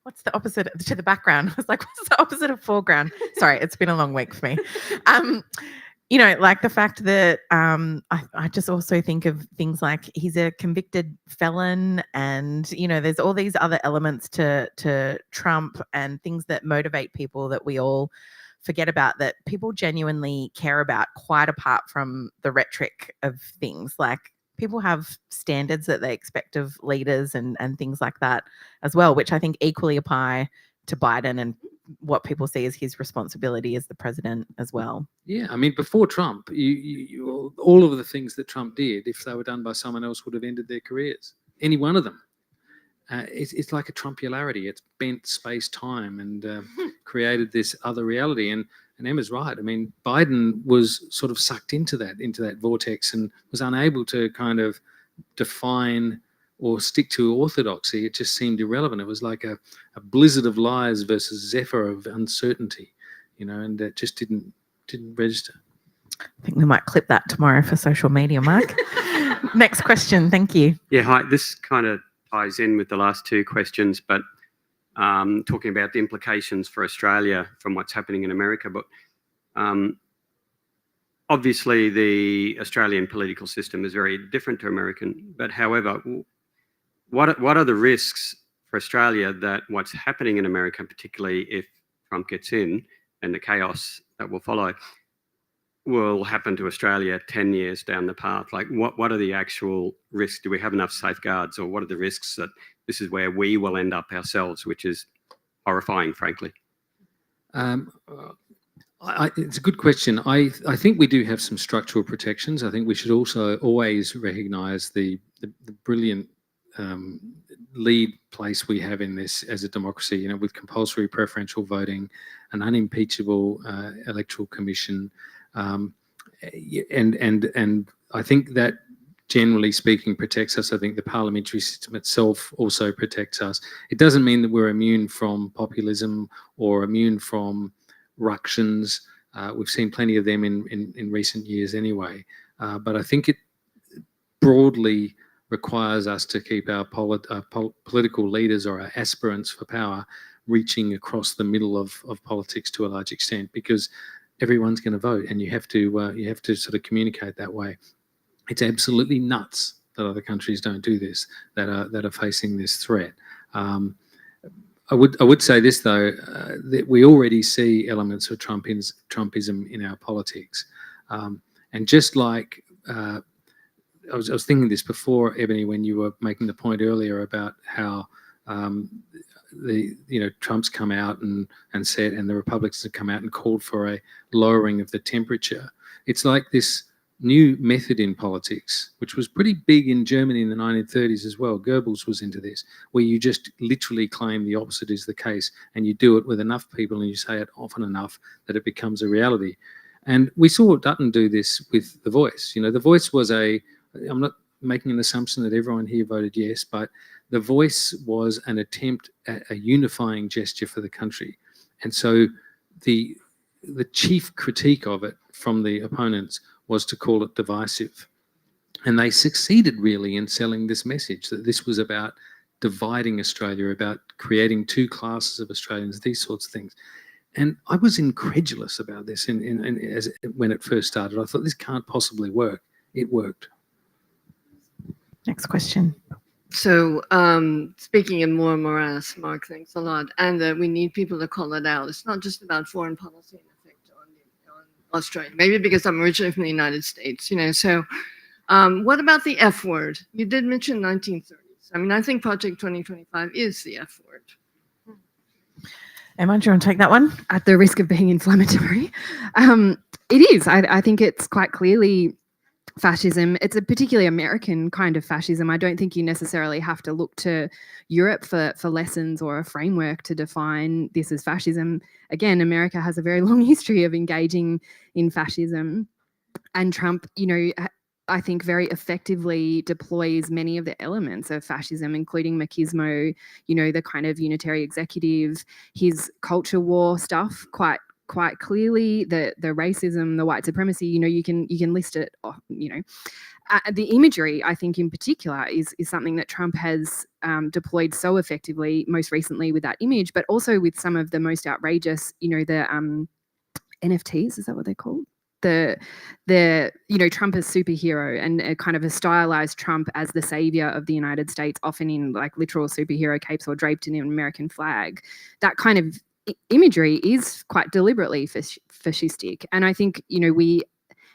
what's the opposite to the background? I was like, what's the opposite of foreground? Sorry, it's been a long week for me. Like the fact that I just also think of things like he's a convicted felon and, there's all these other elements to Trump and things that motivate people that we all forget about, that people genuinely care about, quite apart from the rhetoric of things. Like people have standards that they expect of leaders and things like that as well, which I think equally apply to Biden and what people see as his responsibility as the president as well. Yeah, I mean, before Trump, you all of the things that Trump did, if they were done by someone else, would have ended their careers. Any one of them. It's like a Trumpularity. It's bent space-time and created this other reality. And Emma's right. I mean, Biden was sort of sucked into that vortex and was unable to kind of define or stick to orthodoxy. It just seemed irrelevant. It was like a blizzard of lies versus zephyr of uncertainty, and that just didn't register. I think we might clip that tomorrow for social media, Mark. Next question. Thank you. Yeah, hi. This kind of ties in with the last two questions, but talking about the implications for Australia from what's happening in America. But obviously, the Australian political system is very different to American. But however, what are the risks for Australia that what's happening in America, particularly if Trump gets in and the chaos that will follow, will happen to Australia 10 years down the path? Like, what are the actual risks? Do we have enough safeguards, or what are the risks that this is where we will end up ourselves, which is horrifying, frankly? It's a good question. I think we do have some structural protections. I think we should also always recognise the brilliant lead place we have in this as a democracy, with compulsory preferential voting, an unimpeachable electoral commission, and I think that generally speaking protects us. I think the parliamentary system itself also protects us. It doesn't mean that we're immune from populism or immune from ructions. We've seen plenty of them in recent years anyway. But I think it broadly requires us to keep our political leaders or our aspirants for power reaching across the middle of politics to a large extent, because everyone's going to vote, and you have to sort of communicate that way. It's absolutely nuts that other countries don't do this, that are facing this threat. I would say this though, that we already see elements of Trumpism in our politics, and just like I was thinking this before, Ebony, when you were making the point earlier about how Trump's come out and said, and the Republicans have come out and called for a lowering of the temperature. It's like this new method in politics, which was pretty big in Germany in the 1930s as well. Goebbels was into this, where you just literally claim the opposite is the case, and you do it with enough people and you say it often enough that it becomes a reality. And we saw Dutton do this with The Voice. The Voice was I'm not making an assumption that everyone here voted yes, but The Voice was an attempt at a unifying gesture for the country. And so the chief critique of it from the opponents was to call it divisive. And they succeeded really in selling this message, that this was about dividing Australia, about creating two classes of Australians, these sorts of things. And I was incredulous about this when it first started. I thought, this can't possibly work. It worked. Next question. So speaking in war and morass, Mark, thanks a lot. And we need people to call it out. It's not just about foreign policy and effect on Australia. Maybe because I'm originally from the United States, So what about the F word? You did mention 1930s. I mean, I think Project 2025 is the F word. Emma, do you want to take that one? At the risk of being inflammatory. It is. I think it's quite clearly fascism. It's a particularly American kind of fascism. I don't think you necessarily have to look to Europe for lessons or a framework to define this as fascism. Again, America has a very long history of engaging in fascism, and Trump, I think very effectively deploys many of the elements of fascism, including machismo, the kind of unitary executive, his culture war stuff quite clearly, the racism, the white supremacy, you can list it off, the imagery, I think in particular is something that Trump has deployed so effectively, most recently with that image, but also with some of the most outrageous, the NFTs, is that what they're called? The Trump as superhero, and a kind of a stylized Trump as the savior of the United States, often in like literal superhero capes or draped in an American flag. That kind of imagery is quite deliberately fascistic. And I think, we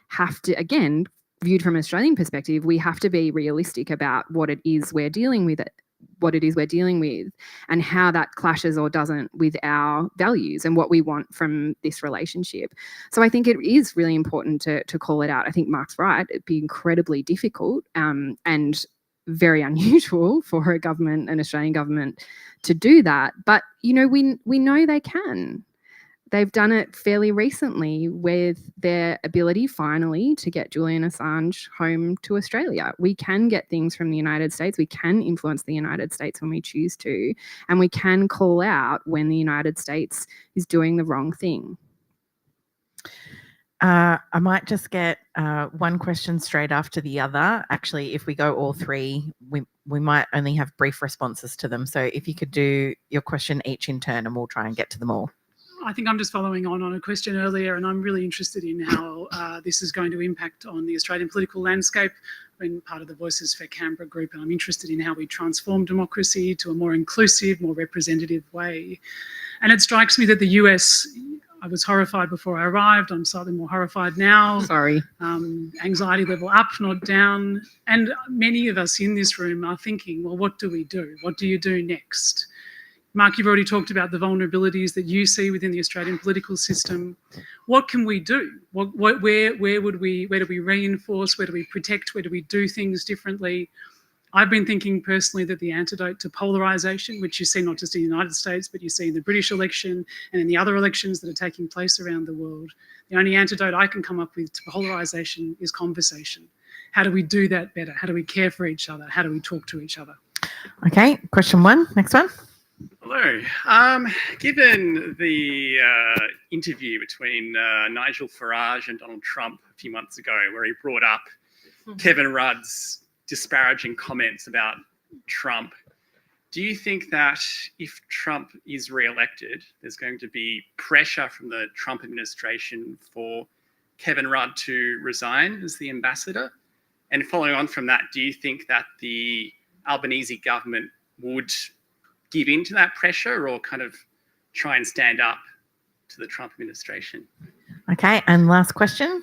have to, again, viewed from an Australian perspective, we have to be realistic about what it is we're dealing with, and how that clashes or doesn't with our values and what we want from this relationship. So I think it is really important to call it out. I think Mark's right. It'd be incredibly difficult and very unusual for an Australian government to do that. But, we know they can. They've done it fairly recently with their ability finally to get Julian Assange home to Australia. We can get things from the United States. We can influence the United States when we choose to, and we can call out when the United States is doing the wrong thing. I might just get one question straight after the other. Actually, if we go all three, we might only have brief responses to them. So if you could do your question each in turn, and we'll try and get to them all. I think I'm just following on a question earlier, and I'm really interested in how this is going to impact on the Australian political landscape. I've been part of the Voices for Canberra group, and I'm interested in how we transform democracy to a more inclusive, more representative way. And it strikes me that the US, I was horrified before I arrived. I'm slightly more horrified now. Sorry. Anxiety level up, not down. And many of us in this room are thinking, well, what do we do? What do you do next? Mark, you've already talked about the vulnerabilities that you see within the Australian political system. What can we do? Where do we reinforce? Where do we protect? Where do we do things differently? I've been thinking personally that the antidote to polarisation, which you see not just in the United States, but you see in the British election and in the other elections that are taking place around the world, the only antidote I can come up with to polarisation is conversation. How do we do that better? How do we care for each other? How do we talk to each other? Okay, question one. Next one. Hello. Given the interview between Nigel Farage and Donald Trump a few months ago, where he brought up Kevin Rudd's disparaging comments about Trump, Do you think that if Trump is re-elected, there's going to be pressure from the Trump administration for Kevin Rudd to resign as the ambassador? And following on from that, do you think that the Albanese government would give in to that pressure or kind of try and stand up to the Trump administration? Okay, and last question.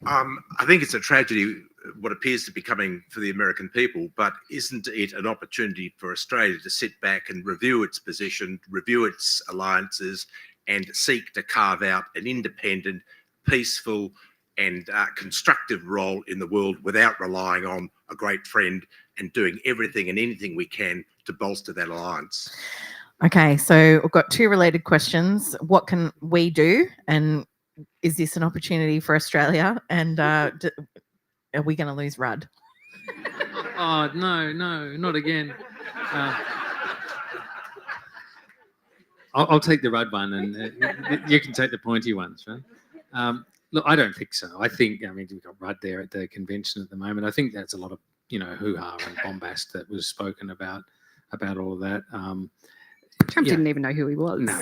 I think it's a tragedy what appears to be coming for the American people, but isn't it an opportunity for Australia to sit back and review its position, review its alliances, and seek to carve out an independent, peaceful, and constructive role in the world without relying on a great friend, and doing everything and anything we can to bolster that alliance? Okay, so we've got two related questions. What can we do? And is this an opportunity for Australia? And are we going to lose Rudd? Oh, no, not again. I'll take the Rudd one, and you can take the pointy ones, right? Look, I don't think so. I mean, we've got Rudd there at the convention at the moment. I think that's a lot of, hoo-ha and bombast that was spoken about all of that. Trump didn't even know who he was. No,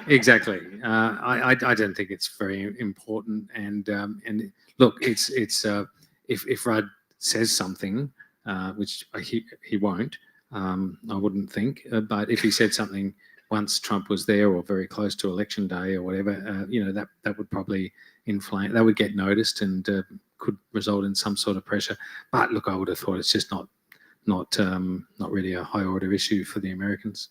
exactly. I don't think it's very important. And look, it's if Rudd says something, which he won't, I wouldn't think. But if he said something once Trump was there or very close to election day or whatever, that would probably inflame. That would get noticed and could result in some sort of pressure. But look, I would have thought it's just not really a high order issue for the Americans.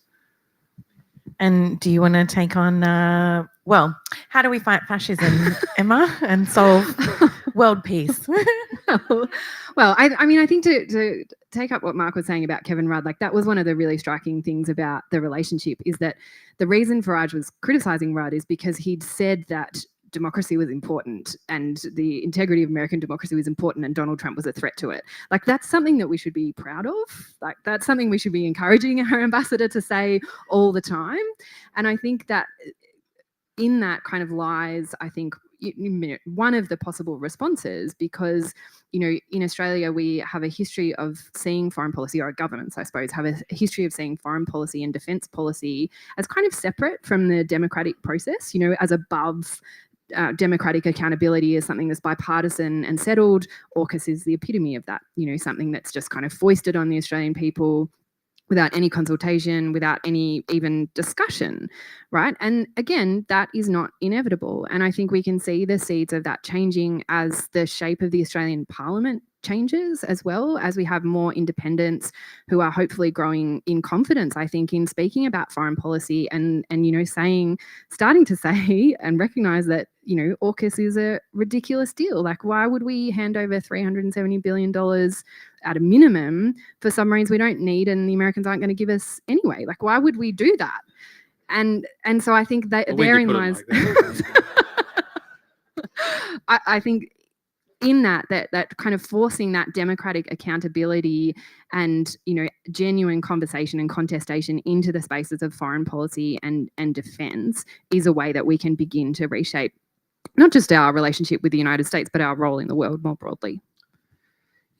And do you want to take on, how do we fight fascism, Emma, and solve world peace? Well, I mean, I think to take up what Mark was saying about Kevin Rudd, like that was one of the really striking things about the relationship, is that the reason Farage was criticising Rudd is because he'd said that democracy was important and the integrity of American democracy was important and Donald Trump was a threat to it. Like, that's something that we should be proud of. Like, that's something we should be encouraging our ambassador to say all the time. And I think that in that kind of lies, I think, one of the possible responses, because, in Australia, we have a history of seeing foreign policy, or governments, I suppose, have a history of seeing foreign policy and defence policy as kind of separate from the democratic process, as above. Democratic accountability is something that's bipartisan and settled. AUKUS is the epitome of that, something that's just kind of foisted on the Australian people without any consultation, without any even discussion, right? And again, that is not inevitable. And I think we can see the seeds of that changing as the shape of the Australian Parliament changes, as well as we have more independents who are hopefully growing in confidence, I think, in speaking about foreign policy and starting to say and recognise that, AUKUS is a ridiculous deal. Like, why would we hand over $370 billion at a minimum for submarines we don't need and the Americans aren't going to give us anyway? Like, why would we do that? And so I think that therein lies. I think in that kind of forcing that democratic accountability and, genuine conversation and contestation into the spaces of foreign policy and defence is a way that we can begin to reshape not just our relationship with the United States, but our role in the world more broadly.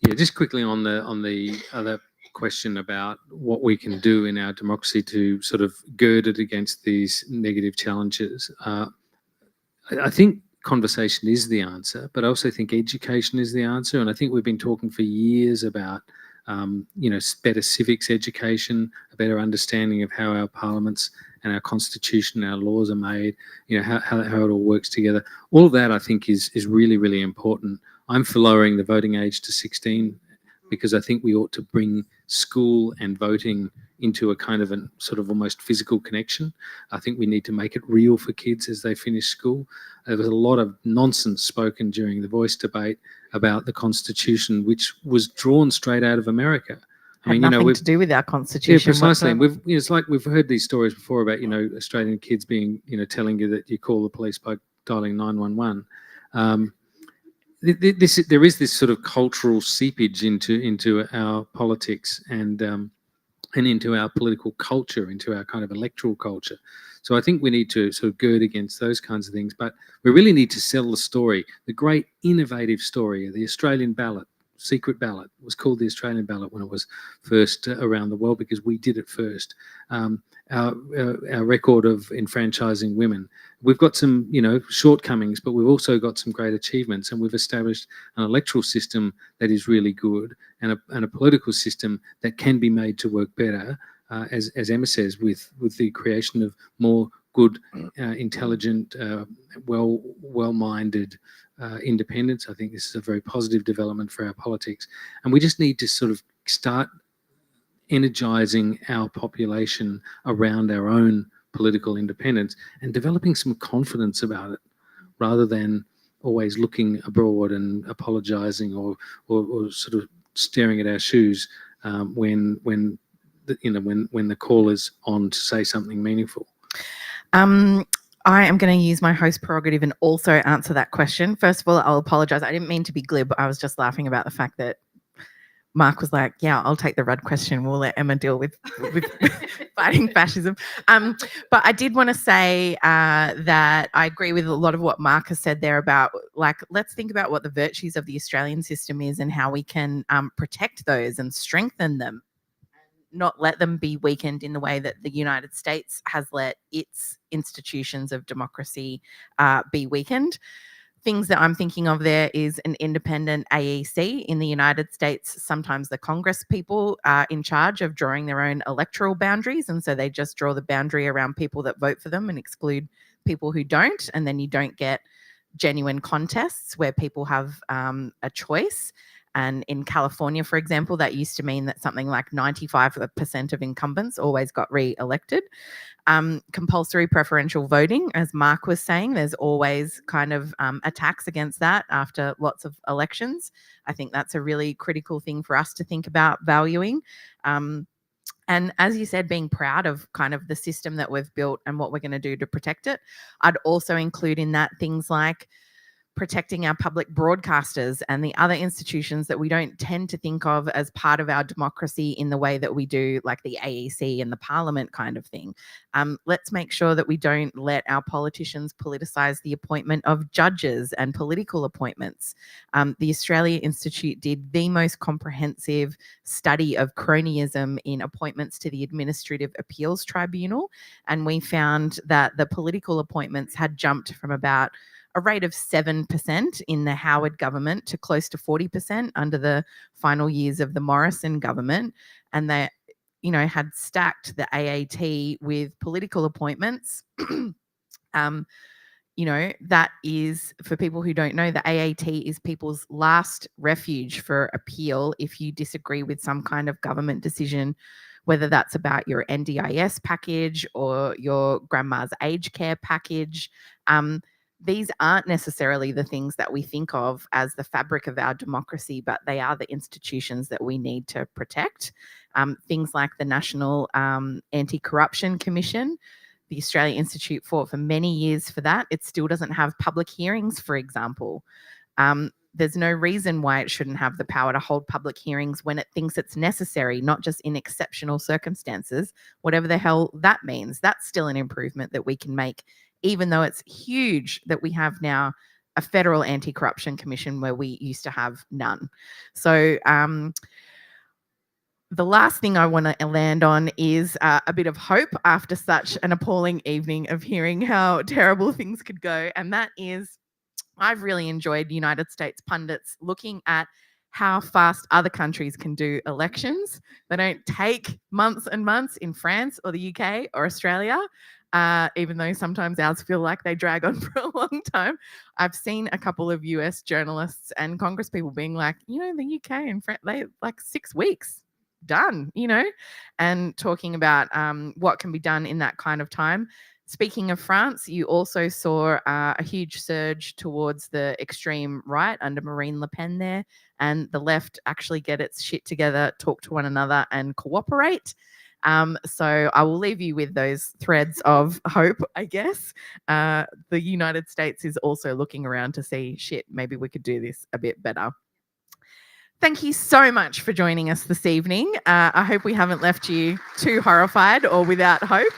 Yeah, just quickly on the other question about what we can do in our democracy to sort of gird it against these negative challenges. I think conversation is the answer, but I also think education is the answer. And I think we've been talking for years about, better civics education, a better understanding of how our parliaments and our constitution, our laws are made, how it all works together. All of that, I think, is really, really important. I'm for lowering the voting age to 16 because I think we ought to bring school and voting into a kind of a sort of almost physical connection. I think we need to make it real for kids as they finish school. There was a lot of nonsense spoken during the Voice debate about the Constitution, which was drawn straight out of America. I mean, nothing to do with our Constitution. Yeah, precisely. And it's like we've heard these stories before about, Australian kids being, telling you that you call the police by dialing 911. There is this sort of cultural seepage into our politics and into our political culture, into our kind of electoral culture. So I think we need to sort of gird against those kinds of things. But we really need to sell the story, the great innovative story of the Australian ballot, secret ballot. It was called the Australian ballot when it was first around the world because we did it first. Our record of enfranchising women. We've got some, shortcomings, but we've also got some great achievements, and we've established an electoral system that is really good and a political system that can be made to work better, as Emma says, with the creation of more good, intelligent, well-minded independents. I think this is a very positive development for our politics, and we just need to sort of start energizing our population around our own political independence and developing some confidence about it, rather than always looking abroad and apologizing or sort of staring at our shoes when the call is on to say something meaningful. I am going to use my host prerogative and also answer that question. First of all, I'll apologize. I didn't mean to be glib. I was just laughing about the fact that Mark was like, yeah, I'll take the Rudd question. We'll let Emma deal with fighting fascism. But I did want to say that I agree with a lot of what Mark has said there about, like, let's think about what the virtues of the Australian system is and how we can protect those and strengthen them, not let them be weakened in the way that the United States has let its institutions of democracy be weakened. Things that I'm thinking of there is an independent AEC. In the United States, sometimes the Congress people are in charge of drawing their own electoral boundaries, and so they just draw the boundary around people that vote for them and exclude people who don't, and then you don't get genuine contests where people have a choice. And in California, for example, that used to mean that something like 95% of incumbents always got re-elected. Compulsory preferential voting, as Mark was saying, there's always kind of attacks against that after lots of elections. I think that's a really critical thing for us to think about valuing. And as you said, being proud of kind of the system that we've built and what we're going to do to protect it. I'd also include in that things like protecting our public broadcasters and the other institutions that we don't tend to think of as part of our democracy in the way that we do, like the AEC and the Parliament kind of thing. Let's make sure that we don't let our politicians politicize the appointment of judges and political appointments. The Australia Institute did the most comprehensive study of cronyism in appointments to the Administrative Appeals Tribunal, and we found that the political appointments had jumped from about a rate of 7% in the Howard government to close to 40% under the final years of the Morrison government. And they, had stacked the AAT with political appointments. That is, for people who don't know, the AAT is people's last refuge for appeal if you disagree with some kind of government decision, whether that's about your NDIS package or your grandma's aged care package. These aren't necessarily the things that we think of as the fabric of our democracy, but they are the institutions that we need to protect. Things like the National Anti-Corruption Commission. The Australia Institute fought for many years for that. It still doesn't have public hearings, for example. There's no reason why it shouldn't have the power to hold public hearings when it thinks it's necessary, not just in exceptional circumstances, whatever the hell that means. That's still an improvement that we can make, even though it's huge that we have now a federal anti-corruption commission where we used to have none. So the last thing I want to land on is a bit of hope after such an appalling evening of hearing how terrible things could go. And that is, I've really enjoyed United States pundits looking at how fast other countries can do elections. They don't take months and months in France or the UK or Australia. Even though sometimes ours feel like they drag on for a long time. I've seen a couple of US journalists and Congress people being like, the UK and France, they like 6 weeks, done, and talking about what can be done in that kind of time. Speaking of France, you also saw a huge surge towards the extreme right under Marine Le Pen there, and the left actually get its shit together, talk to one another and cooperate. So I will leave you with those threads of hope, I guess. The United States is also looking around to see, shit, maybe we could do this a bit better. Thank you so much for joining us this evening. I hope we haven't left you too horrified or without hope.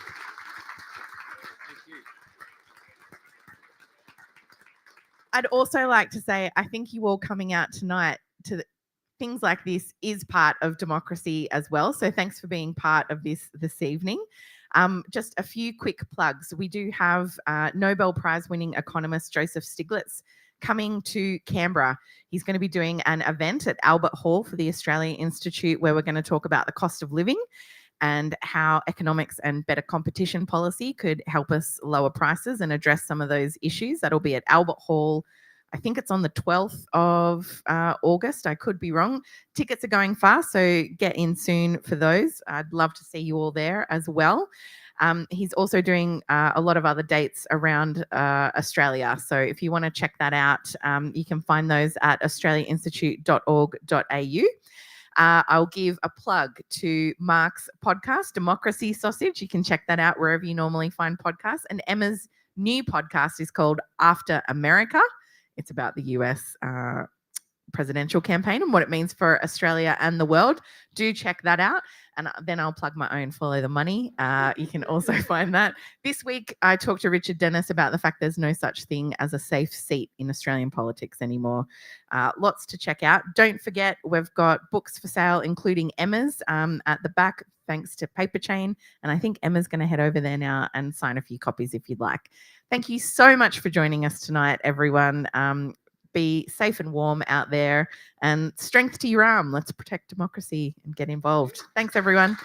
I'd also like to say, I think you all coming out tonight to things like this is part of democracy as well. So thanks for being part of this evening. Just a few quick plugs. We do have Nobel Prize winning economist Joseph Stiglitz coming to Canberra. He's going to be doing an event at Albert Hall for the Australia Institute where we're going to talk about the cost of living and how economics and better competition policy could help us lower prices and address some of those issues. That'll be at Albert Hall. I think it's on the 12th of August. I could be wrong. Tickets are going fast, so get in soon for those. I'd love to see you all there as well. He's also doing a lot of other dates around Australia. So if you want to check that out, you can find those at australiainstitute.org.au. I'll give a plug to Mark's podcast, Democracy Sausage. You can check that out wherever you normally find podcasts. And Emma's new podcast is called After America. It's about the US presidential campaign and what it means for Australia and the world. Do check that out. And then I'll plug my own Follow the Money. You can also find that. This week, I talked to Richard Dennis about the fact there's no such thing as a safe seat in Australian politics anymore. Lots to check out. Don't forget, we've got books for sale, including Emma's at the back, thanks to Paper Chain. And I think Emma's going to head over there now and sign a few copies if you'd like. Thank you so much for joining us tonight, everyone. Be safe and warm out there, and strength to your arm. Let's protect democracy and get involved. Thanks, everyone.